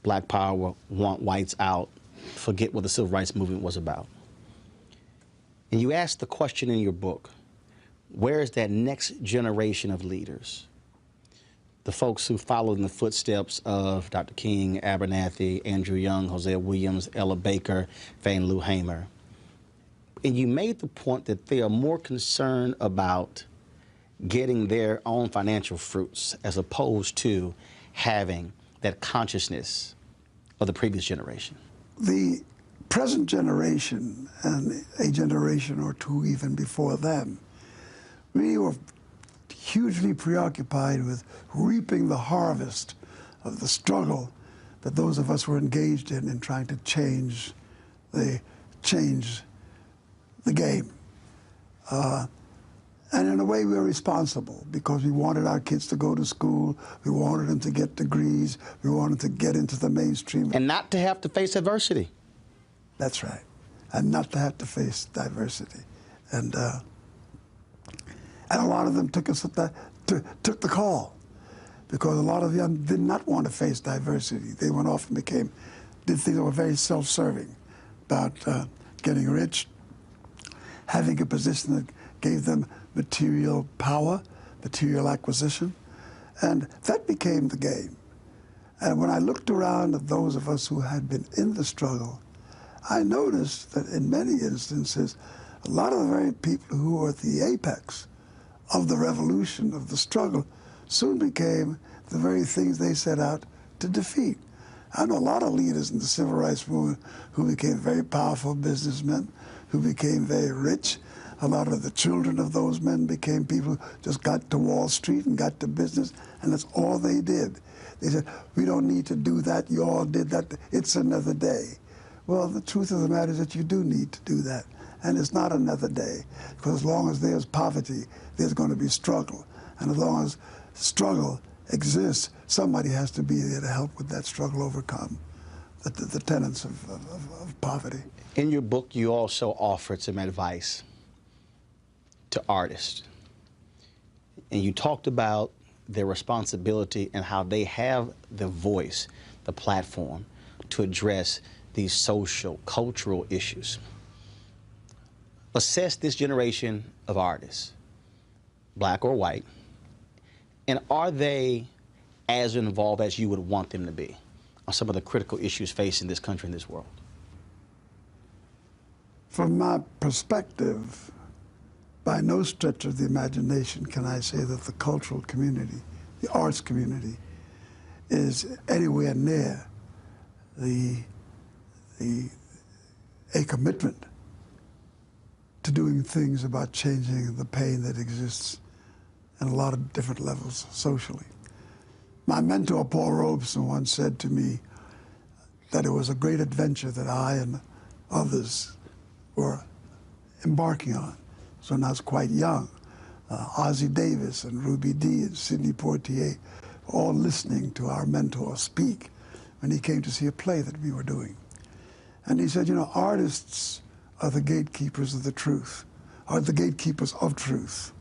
Black power, want whites out, forget what the civil rights movement was about. And you asked the question in your book, where is that next generation of leaders? The folks who followed in the footsteps of Dr. King, Abernathy, Andrew Young, Hosea Williams, Ella Baker, Fannie Lou Hamer. And you made the point that they are more concerned about getting their own financial fruits as opposed to having that consciousness of the previous generation. The present generation and a generation or two even before them, we were hugely preoccupied with reaping the harvest of the struggle that those of us were engaged in trying to change the game. And in a way, we were responsible because we wanted our kids to go to school, we wanted them to get degrees, we wanted to get into the mainstream. And not to have to face adversity. That's right. And not to have to face diversity. And a lot of them took the call because a lot of them did not want to face diversity. They went off and did things that were very self-serving about getting rich, having a position that gave them material power, material acquisition, and that became the game. And when I looked around at those of us who had been in the struggle, I noticed that in many instances, a lot of the very people who were at the apex of the revolution, of the struggle, soon became the very things they set out to defeat. I know a lot of leaders in the civil rights movement who became very powerful businessmen, who became very rich. A lot of the children of those men became people who just got to Wall Street and got to business, and that's all they did. They said, we don't need to do that, you all did that, it's another day. Well, the truth of the matter is that you do need to do that, and it's not another day, because as long as there's poverty, there's going to be struggle, and as long as struggle exists, somebody has to be there to help with that struggle overcome the tenets of poverty. In your book, you also offered some advice to artists. And you talked about their responsibility and how they have the voice, the platform, to address these social, cultural issues. Assess this generation of artists, black or white, and are they as involved as you would want them to be on some of the critical issues facing this country and this world? From my perspective, by no stretch of the imagination can I say that the cultural community, the arts community, is anywhere near a commitment to doing things about changing the pain that exists in a lot of different levels socially. My mentor, Paul Robeson, once said to me that it was a great adventure that I and others were embarking on. So when I was quite young, Ossie Davis and Ruby Dee and Sidney Poitier were all listening to our mentor speak when he came to see a play that we were doing. And he said, you know, artists are the gatekeepers of the truth, are the gatekeepers of truth.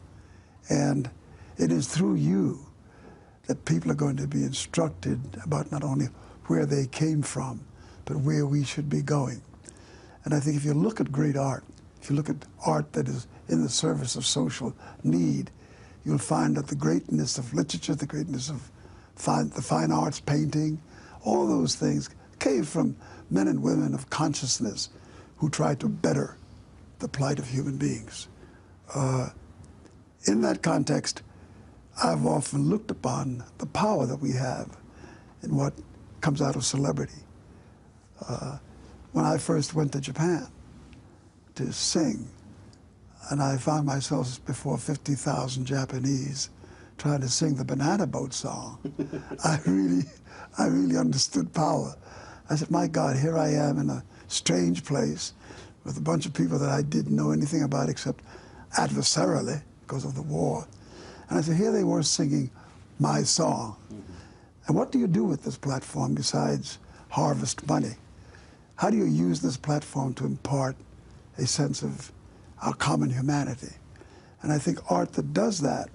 And it is through you that people are going to be instructed about not only where they came from, but where we should be going. And I think if you look at great art, if you look at art that is in the service of social need, you'll find that the greatness of literature, the greatness of the fine arts, painting, all those things came from men and women of consciousness who tried to better the plight of human beings. In that context, I've often looked upon the power that we have in what comes out of celebrity. When I first went to Japan to sing, and I found myself before 50,000 Japanese trying to sing the Banana Boat song, I really understood power. I said, my God, here I am in a strange place with a bunch of people that I didn't know anything about except adversarially because of the war. And I said, here they were singing my song. And what do you do with this platform besides harvest money? How do you use this platform to impart a sense of our common humanity? And I think art that does that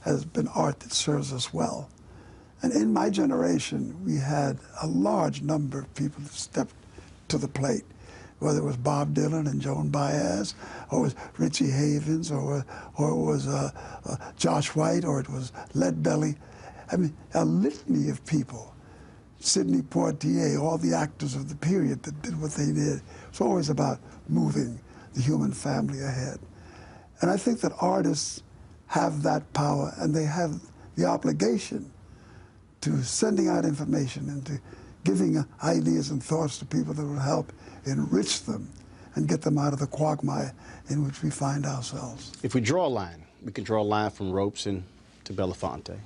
has been art that serves us well. And in my generation, we had a large number of people that stepped to the plate, whether it was Bob Dylan and Joan Baez, or it was Richie Havens, or it was Josh White, or it was Lead Belly. I mean, a litany of people. Sidney Poitier, all the actors of the period that did what they did. It's always about moving the human family ahead. And I think that artists have that power, and they have the obligation to sending out information and to giving ideas and thoughts to people that will help enrich them and get them out of the quagmire in which we find ourselves. If we draw a line, we can draw a line from Robeson to Belafonte.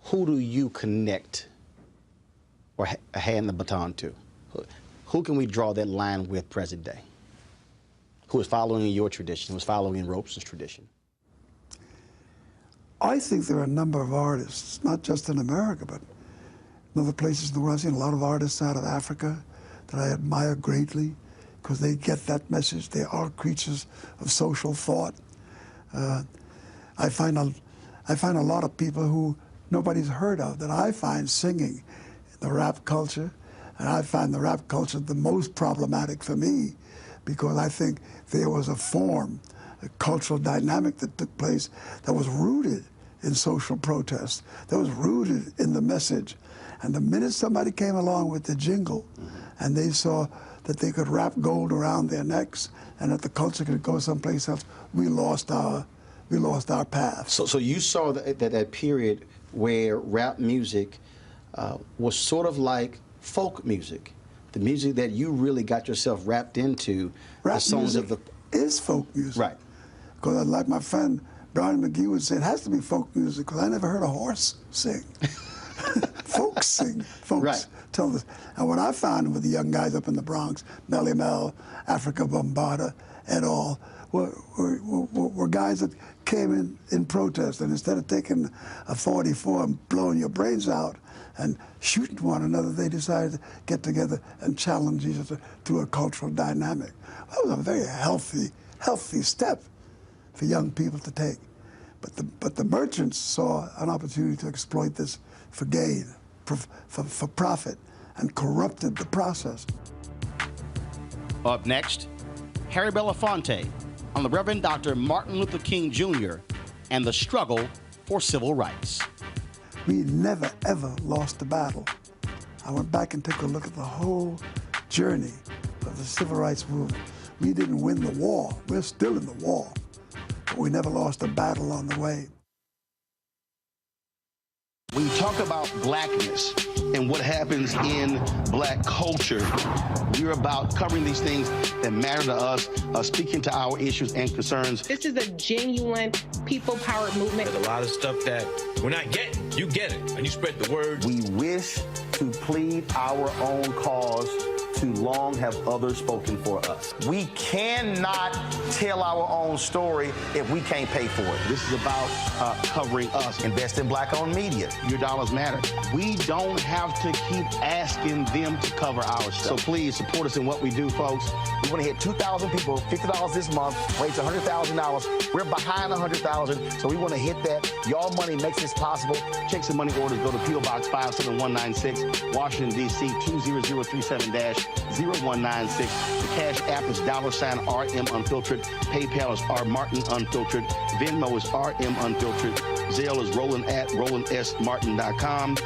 Who do you connect or hand the baton to? Who can we draw that line with present day? Who is following in your tradition, who is following in Robeson's tradition? I think there are a number of artists, not just in America, but in other places in the world. I've seen a lot of artists out of Africa that I admire greatly because they get that message. They are creatures of social thought. I find a lot of people who nobody's heard of that I find singing in the rap culture, and I find the rap culture the most problematic for me because I think there was a form, a cultural dynamic that took place that was rooted in social protest, that was rooted in the message. And the minute somebody came along with the jingle and they saw that they could wrap gold around their necks and that the culture could go someplace else, we lost our path. So you saw that period where rap music was sort of like folk music, the music that you really got yourself wrapped into. Rap the songs music of the is folk music. Right. Because like my friend Brownie McGee would say, it has to be folk music, because I never heard a horse sing. Folks sing. Folks tell this. And what I found with the young guys up in the Bronx, Melly Mel, Africa Bombada, et al., were guys that came in protest, and instead of taking a 44 and blowing your brains out and shooting one another, they decided to get together and challenge each other through a cultural dynamic. That was a very healthy step for young people to take. But the merchants saw an opportunity to exploit this for gain, for profit, and corrupted the process. Up next, Harry Belafonte on the Reverend Dr. Martin Luther King Jr. and the struggle for civil rights. We never, ever lost a battle. I went back and took a look at the whole journey of the civil rights movement. We didn't win the war. We're still in the war. But we never lost a battle on the way. When you talk about blackness and what happens in black culture, we're about covering these things that matter to us, speaking to our issues and concerns. This is a genuine people-powered movement. There's a lot of stuff that we're not getting. You get it, and you spread the word. We wish to plead our own cause. Too long have others spoken for us. We cannot tell our own story if we can't pay for it. This is about covering us. Invest in black-owned media. Your dollars matter. We don't have to keep asking them to cover our stuff. So please support us in what we do, folks. We want to hit 2,000 people, $50 this month, raise $100,000. We're behind 100,000, so we want to hit that. Y'all money makes this possible. Checks and money orders go to P.O. Box 57196, Washington, D.C. 20037-0196. The Cash App is $RM Unfiltered. PayPal is R Martin Unfiltered. Venmo is RM Unfiltered. Zelle is Roland at RolandSMartin.com.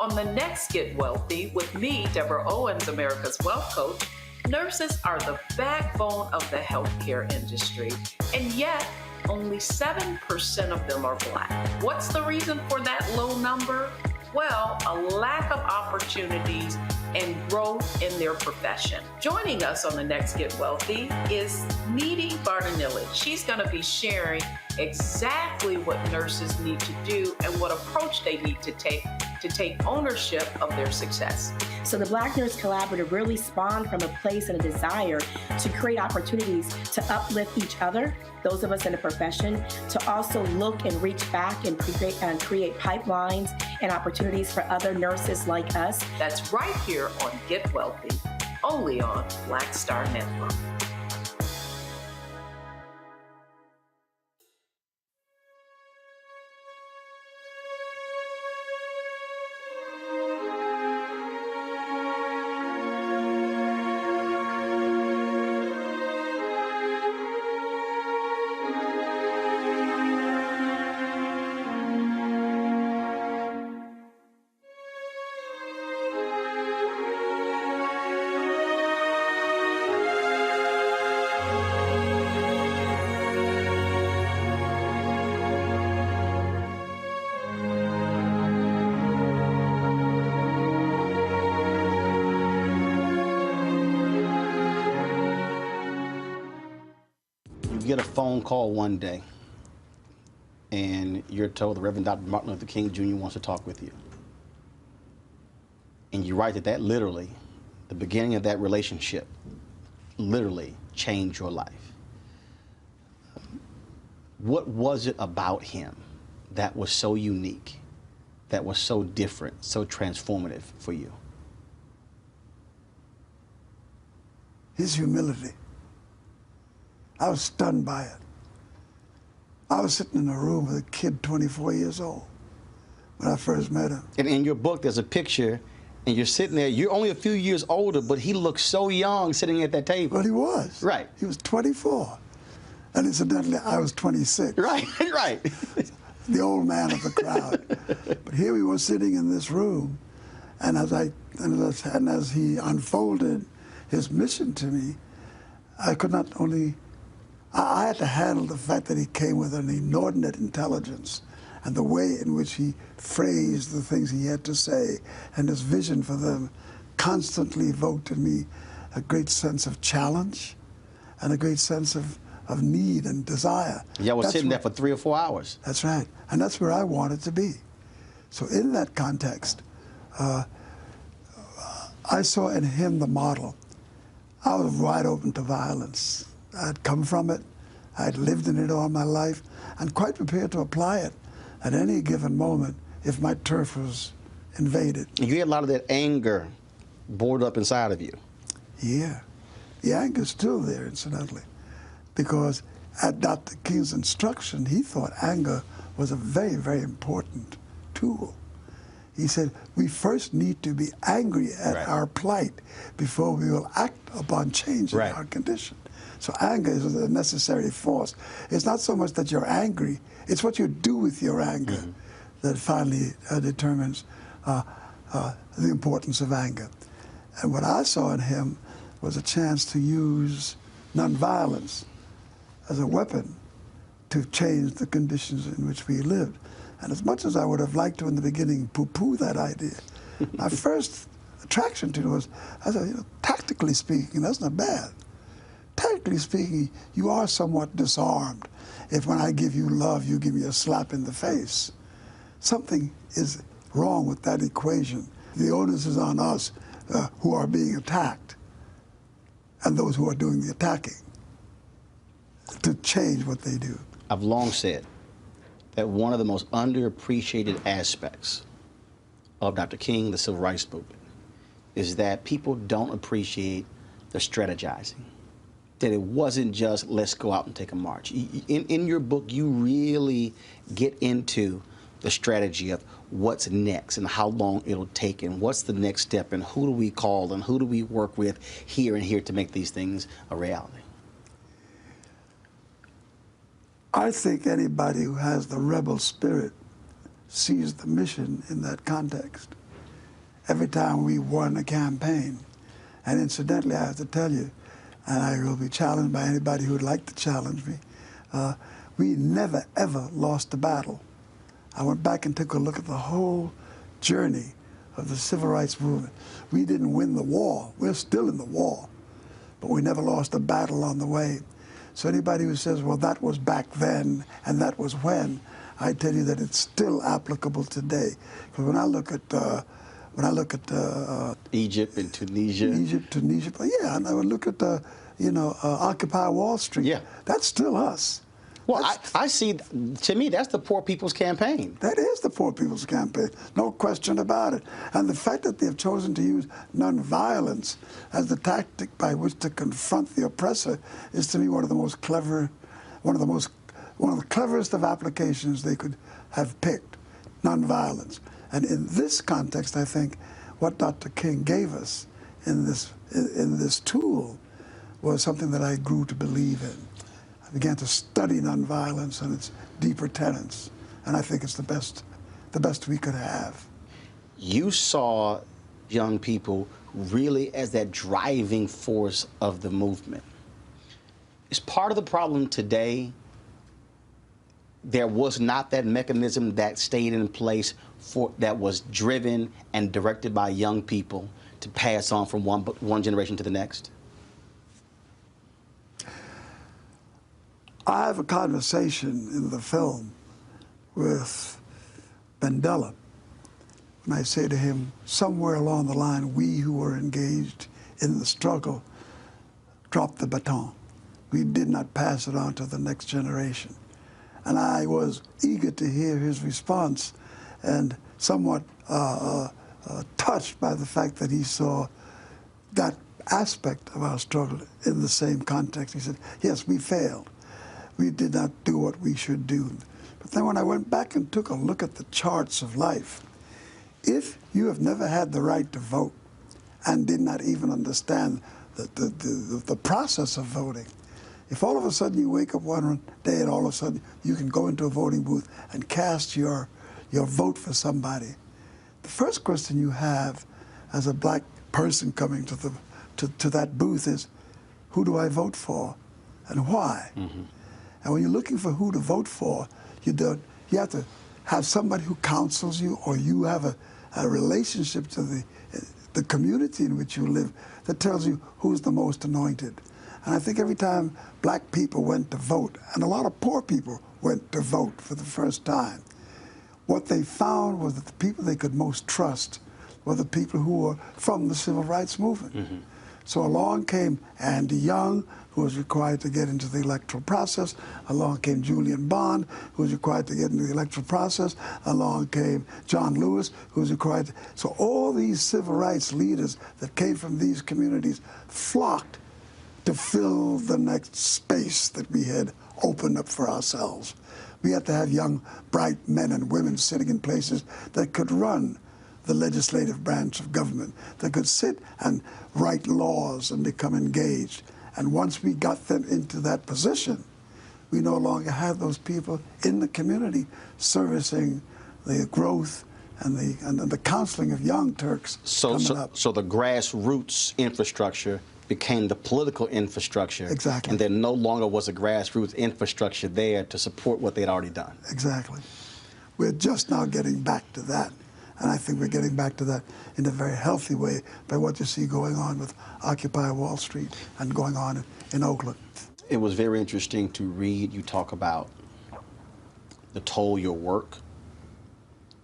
On the next Get Wealthy with me, Deborah Owens, America's Wealth Coach, nurses are the backbone of the healthcare industry, and yet only 7% of them are Black. What's the reason for that low number? Well, a lack of opportunities and growth in their profession. Joining us on the next Get Wealthy is Needy Bartanilli. She's going to be sharing exactly what nurses need to do and what approach they need to take ownership of their success. So the Black Nurse Collaborative really spawned from a place and a desire to create opportunities to uplift each other, those of us in the profession, to also look and reach back and create pipelines and opportunities for other nurses like us. That's right here on Get Wealthy, only on Black Star Network. Get a phone call one day and you're told the Reverend Dr. Martin Luther King Jr. wants to talk with you. And you write that literally, the beginning of that relationship, literally changed your life. What was it about him that was so unique, that was so different, so transformative for you? His humility. I was stunned by it. I was sitting in a room with a kid 24 years old when I first met him. And in your book, there's a picture, and you're sitting there. You're only a few years older, but he looks so young sitting at that table. Well, he was. Right. He was 24. And incidentally, I was 26. Right, right. The old man of the crowd. But here we were sitting in this room, and as he unfolded his mission to me, I could not only... I had to handle the fact that he came with an inordinate intelligence and the way in which he phrased the things he had to say and his vision for them constantly evoked in me a great sense of challenge and a great sense of need and desire. Y'all was sitting there for 3 or 4 hours. That's right. And that's where I wanted to be. So in that context, I saw in him the model. I was wide open to violence. I'd come from it. I'd lived in it all my life and quite prepared to apply it at any given moment if my turf was invaded. You had a lot of that anger bored up inside of you. Yeah. The anger's still there, incidentally, because at Dr. King's instruction, he thought anger was a very, very important tool. He said, we first need to be angry at our plight before we will act upon changing our condition. So anger is a necessary force. It's not so much that you're angry, it's what you do with your anger that finally determines the importance of anger. And what I saw in him was a chance to use nonviolence as a weapon to change the conditions in which we lived. And as much as I would have liked to in the beginning poo-poo that idea, my first attraction to it was, I said, you know, tactically speaking, that's not bad. Tactically speaking, you are somewhat disarmed if when I give you love, you give me a slap in the face. Something is wrong with that equation. The onus is on us who are being attacked and those who are doing the attacking to change what they do. I've long said that one of the most underappreciated aspects of Dr. King, the Civil Rights Movement, is that people don't appreciate the strategizing. That it wasn't just, let's go out and take a march. In your book, you really get into the strategy of what's next and how long it'll take and what's the next step and who do we call and who do we work with here and here to make these things a reality. I think anybody who has the rebel spirit sees the mission in that context. Every time we won a campaign, and incidentally, I have to tell you, and I will be challenged by anybody who would like to challenge me, we never, ever lost a battle. I went back and took a look at the whole journey of the Civil Rights Movement. We didn't win the war. We're still in the war, but we never lost a battle on the way. So anybody who says, well, that was back then and that was when, I tell you that it's still applicable today. Because when I look at Egypt and Tunisia. Yeah, and I would look at Occupy Wall Street. Yeah, that's still us. Well, I see. To me, that's the poor people's campaign. That is the poor people's campaign, no question about it. And the fact that they have chosen to use nonviolence as the tactic by which to confront the oppressor is, to me, one of the cleverest of applications they could have picked, nonviolence. And in this context, I think what Dr. King gave us in this tool was something that I grew to believe in. I began to study nonviolence and its deeper tenets, and I think it's the best we could have. You saw young people really as that driving force of the movement. Is part of the problem today there was not that mechanism that stayed in place that was driven and directed by young people to pass on from one generation to the next? I have a conversation in the film with Mandela, and I say to him, somewhere along the line, we who were engaged in the struggle dropped the baton. We did not pass it on to the next generation. And I was eager to hear his response and somewhat touched by the fact that he saw that aspect of our struggle in the same context. He said, yes, we failed. We did not do what we should do. But then when I went back and took a look at the charts of life, if you have never had the right to vote and did not even understand the process of voting, if all of a sudden you wake up one day and all of a sudden you can go into a voting booth and cast your vote for somebody, the first question you have as a black person coming to that booth is, who do I vote for and why? Mm-hmm. And when you're looking for who to vote for, you have to have somebody who counsels you, or you have a relationship to the community in which you live that tells you who's the most anointed. And I think every time black people went to vote, and a lot of poor people went to vote for the first time, what they found was that the people they could most trust were the people who were from the civil rights movement. Mm-hmm. So along came Andy Young, who was required to get into the electoral process. Along came Julian Bond, who was required to get into the electoral process. Along came John Lewis, who was required to... So all these civil rights leaders that came from these communities flocked to fill the next space that we had opened up for ourselves. We had to have young, bright men and women sitting in places that could run the legislative branch of government, that could sit and write laws and become engaged. And once we got them into that position, we no longer had those people in the community servicing the growth and the counseling of young Turks coming up. So the grassroots infrastructure became the political infrastructure. Exactly. And there no longer was a grassroots infrastructure there to support what they'd already done. Exactly. We're just now getting back to that. And I think we're getting back to that in a very healthy way by what you see going on with Occupy Wall Street and going on in Oakland. It was very interesting to read you talk about the toll your work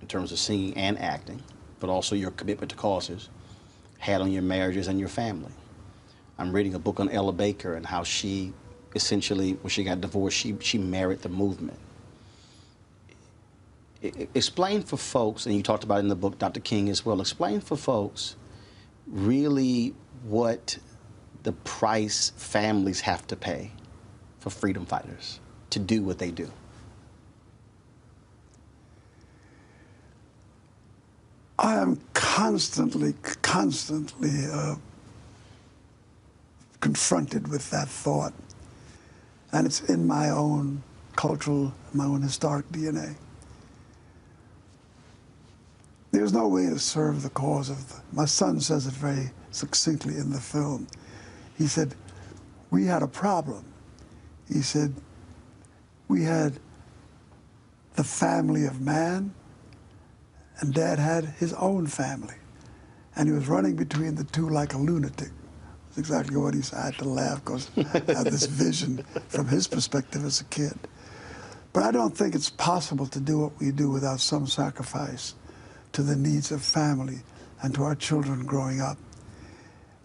in terms of singing and acting, but also your commitment to causes had on your marriages and your family. I'm reading a book on Ella Baker and how she essentially, when she got divorced, she married the movement. Explain for folks, and you talked about it in the book, Dr. King as well, explain for folks really what the price families have to pay for freedom fighters to do what they do. I am constantly confronted with that thought. And it's in my own cultural, my own historic DNA. There's no way to serve the cause of my son says it very succinctly in the film. He said, we had a problem. He said, we had the family of man, and Dad had his own family. And he was running between the two like a lunatic. That's exactly what he said. I had to laugh because I had this vision from his perspective as a kid. But I don't think it's possible to do what we do without some sacrifice to the needs of family and to our children growing up.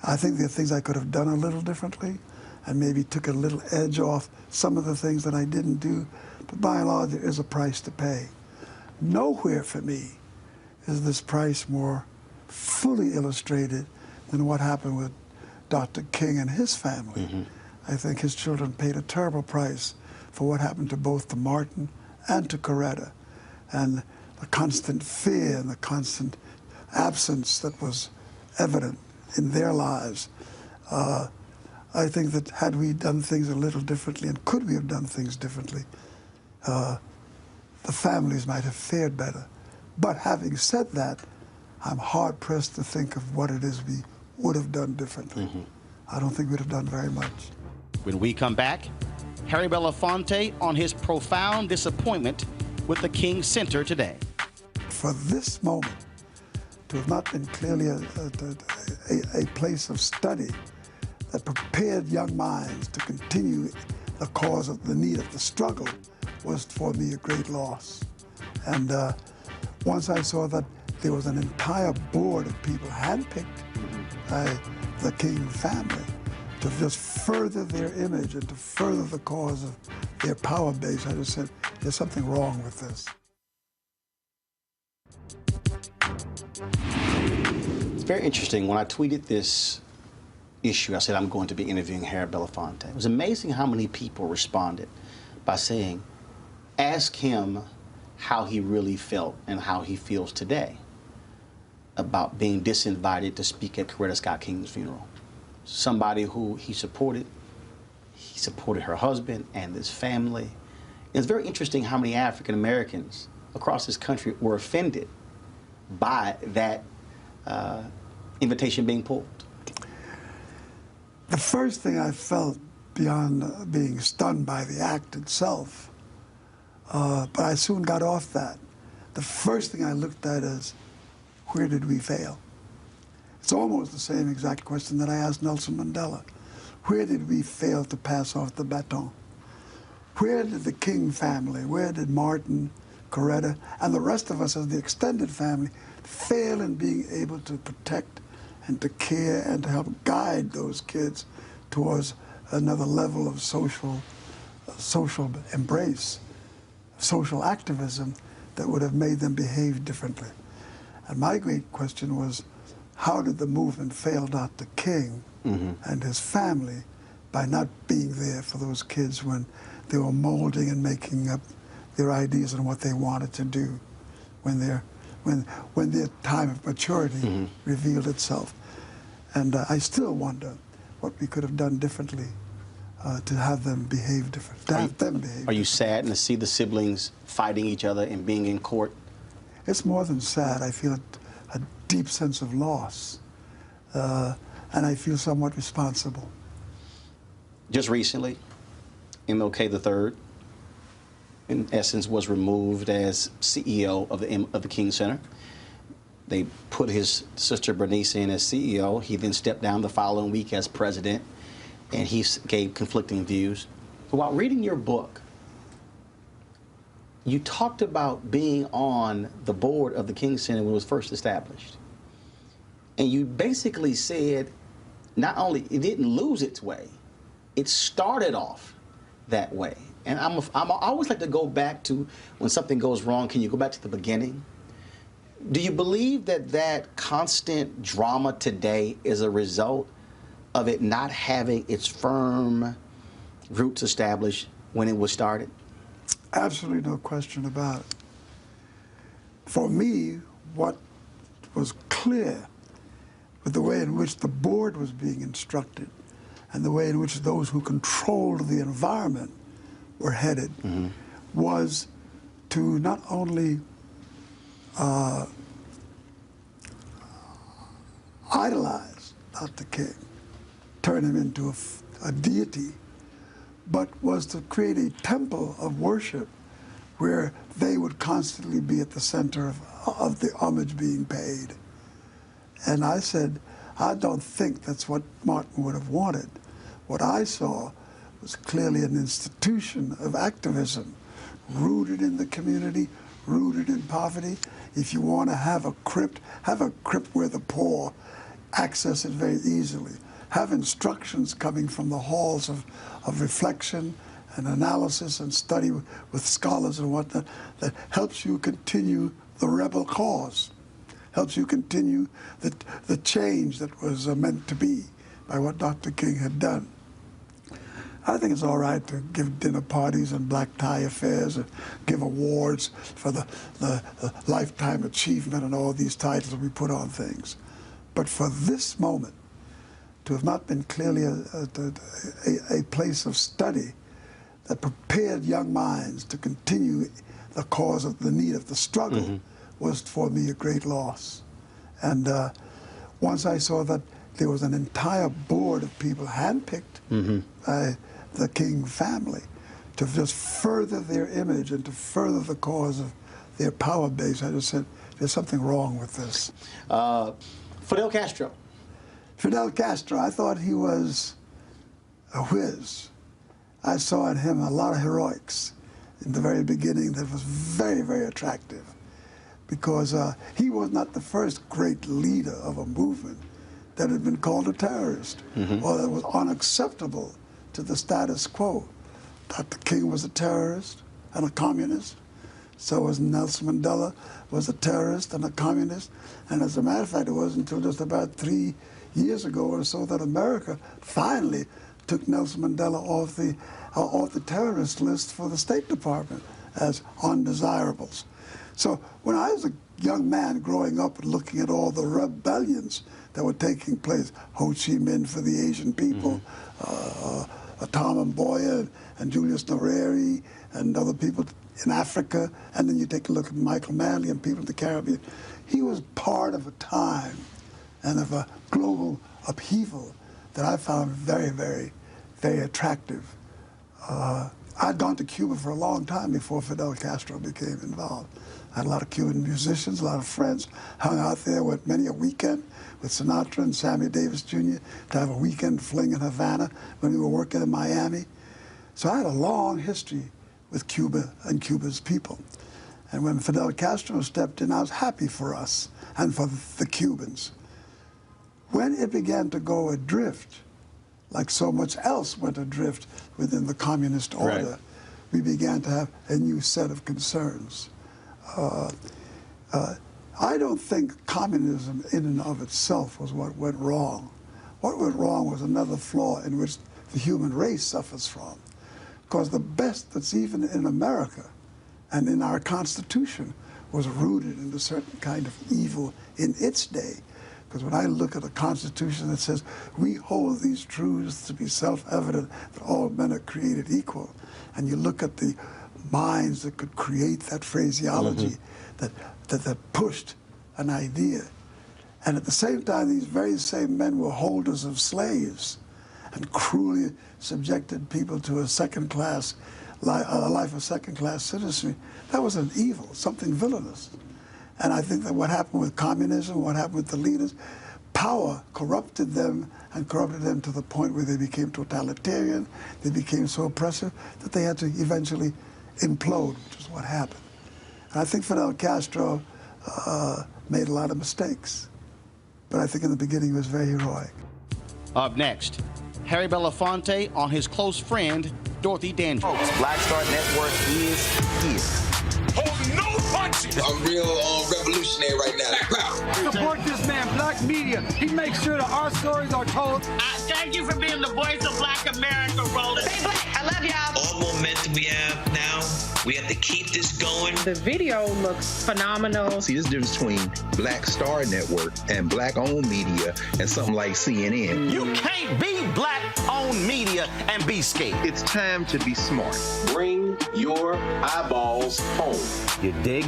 I think there are things I could have done a little differently and maybe took a little edge off some of the things that I didn't do. But by and large, there is a price to pay. Nowhere for me is this price more fully illustrated than what happened with Dr. King and his family. Mm-hmm. I think his children paid a terrible price for what happened to both to Martin and to Coretta. And the constant fear and the constant absence that was evident in their lives. I think that had we done things a little differently, and could we have done things differently, the families might have fared better. But having said that, I'm hard-pressed to think of what it is we would have done differently. Mm-hmm. I don't think we'd have done very much. When we come back, Harry Belafonte on his profound disappointment with the King Center today. For this moment to have not been clearly a place of study that prepared young minds to continue the cause of the need of the struggle was for me a great loss. And once I saw that there was an entire board of people handpicked by the King family to just further their image and to further the cause of their power base, I just said, there's something wrong with this. It's very interesting. When I tweeted this issue, I said I'm going to be interviewing Harry Belafonte. It was amazing how many people responded by saying, ask him how he really felt and how he feels today about being disinvited to speak at Coretta Scott King's funeral. Somebody who he supported her husband and his family. It's very interesting how many African Americans across this country were offended by that invitation being pulled. The first thing I felt beyond being stunned by the act itself, but I soon got off that, the first thing I looked at is, where did we fail? It's almost the same exact question that I asked Nelson Mandela. Where did we fail to pass off the baton? Where did the King family, where did Martin, Coretta, and the rest of us as the extended family fail in being able to protect and to care and to help guide those kids towards another level of social embrace, social activism that would have made them behave differently? And my great question was, how did the movement fail Dr. King and his family by not being there for those kids when they were molding and making up their ideas on what they wanted to do when their time of maturity revealed itself? And I still wonder what we could have done differently to have them behave differently. Are you saddened to see the siblings fighting each other and being in court? It's more than sad. I feel a deep sense of loss, and I feel somewhat responsible. Just recently, MLK III, in essence, was removed as CEO of the King Center. They put his sister Bernice in as CEO. He then stepped down the following week as president, and he gave conflicting views. But while reading your book, you talked about being on the board of the King Center when it was first established. And you basically said, not only it didn't lose its way, it started off that way. And I always like to go back to when something goes wrong, can you go back to the beginning? Do you believe that that constant drama today is a result of it not having its firm roots established when it was started? Absolutely no question about it. For me, what was clear with the way in which the board was being instructed and the way in which those who controlled the environment were headed was to not only idolize Dr. King, turn him into a deity, but was to create a temple of worship where they would constantly be at the center of the homage being paid. And I said, I don't think that's what Martin would have wanted. What I saw was clearly an institution of activism, rooted in the community, rooted in poverty. If you want to have a crypt where the poor access it very easily. Have instructions coming from the halls of reflection and analysis and study with scholars and whatnot that helps you continue the rebel cause, helps you continue the change that was meant to be by what Dr. King had done. I think it's all right to give dinner parties and black tie affairs and give awards for the lifetime achievement and all these titles that we put on things. But for this moment, to have not been clearly a place of study that prepared young minds to continue the cause of the need of the struggle was for me a great loss. And once I saw that there was an entire board of people handpicked by the King family to just further their image and to further the cause of their power base, I just said, there's something wrong with this. Fidel Castro. Fidel Castro, I thought he was a whiz. I saw in him a lot of heroics in the very beginning that was very, very attractive because he was not the first great leader of a movement that had been called a terrorist or that was unacceptable to the status quo. Dr. King was a terrorist and a communist. So was Nelson Mandela, was a terrorist and a communist. And as a matter of fact, it wasn't until just about 3 years ago or so that America finally took Nelson Mandela off the terrorist list for the State Department as undesirables. So when I was a young man growing up and looking at all the rebellions that were taking place, Ho Chi Minh for the Asian people, Tom Mboya and Julius Nyerere and other people in Africa, and then you take a look at Michael Manley and people in the Caribbean. He was part of a time and of a global upheaval that I found very, very, very attractive. I'd gone to Cuba for a long time before Fidel Castro became involved. I had a lot of Cuban musicians, a lot of friends, hung out there with many a weekend with Sinatra and Sammy Davis Jr. to have a weekend fling in Havana when we were working in Miami. So I had a long history with Cuba and Cuba's people. And when Fidel Castro stepped in, I was happy for us and for the Cubans. When it began to go adrift, like so much else went adrift within the communist order, Right. we began to have a new set of concerns. I don't think communism in and of itself was what went wrong. What went wrong was another flaw in which the human race suffers from. Because the best that's even in America and in our Constitution was rooted in a certain kind of evil in its day. Because when I look at a Constitution that says, we hold these truths to be self-evident, that all men are created equal, and you look at the minds that could create that phraseology that pushed an idea. And at the same time, these very same men were holders of slaves and cruelly subjected people to a second-class life of second-class citizenry. That was an evil, something villainous. And I think that what happened with communism, what happened with the leaders, power corrupted them and corrupted them to the point where they became totalitarian, they became so oppressive that they had to eventually implode, which is what happened. And I think Fidel Castro made a lot of mistakes, but I think in the beginning he was very heroic. Up next, Harry Belafonte on his close friend, Dorothy Dandridge. Black Star Network is here. Hold no punches! I'm real revolutionary right now. Support this man, Black Media. He makes sure that our stories are told. Thank you for being the voice of Black America, Roland. Stay black. I love y'all. All momentum we have now, we have to keep this going. The video looks phenomenal. See, this difference between Black Star Network and Black-owned media and something like CNN. You can't be Black-owned media and be scared. It's time to be smart. Bring your eyeballs home. You dig?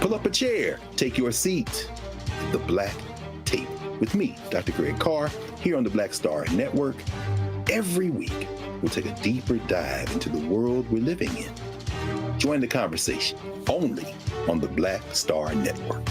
Pull up a chair, take your seat. The Black Tape with me, Dr. Greg Carr, here on the Black Star Network. Every week, we'll take a deeper dive into the world we're living in. Join the conversation only on the Black Star Network.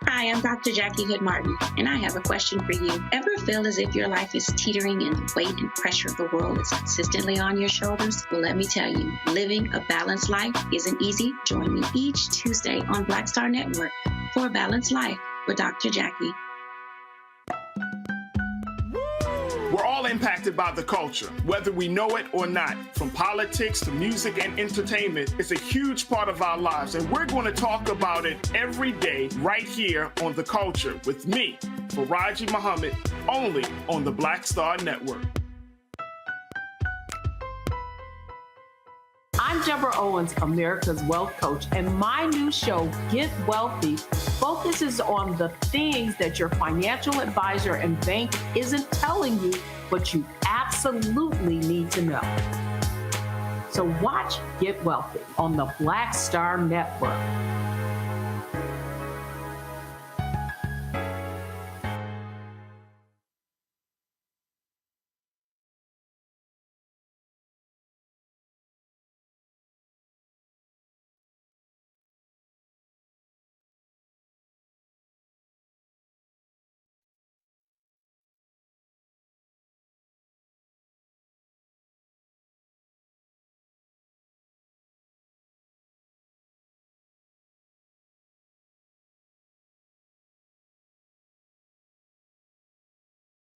Hi, I'm Dr. Jackie Hood Martin, and I have a question for you. Ever feel as if your life is teetering and the weight and pressure of the world is consistently on your shoulders? Well, let me tell you, living a balanced life isn't easy. Join me each Tuesday on Black Star Network for a Balanced Life with Dr. Jackie. We're all impacted by the culture, whether we know it or not. From politics to music and entertainment, it's a huge part of our lives, and we're going to talk about it every day right here on The Culture with me, Faraji Muhammad, only on the Black Star Network. I'm Deborah Owens, America's Wealth Coach, and my new show, Get Wealthy, focuses on the things that your financial advisor and bank isn't telling you, but you absolutely need to know. So watch Get Wealthy on the Black Star Network.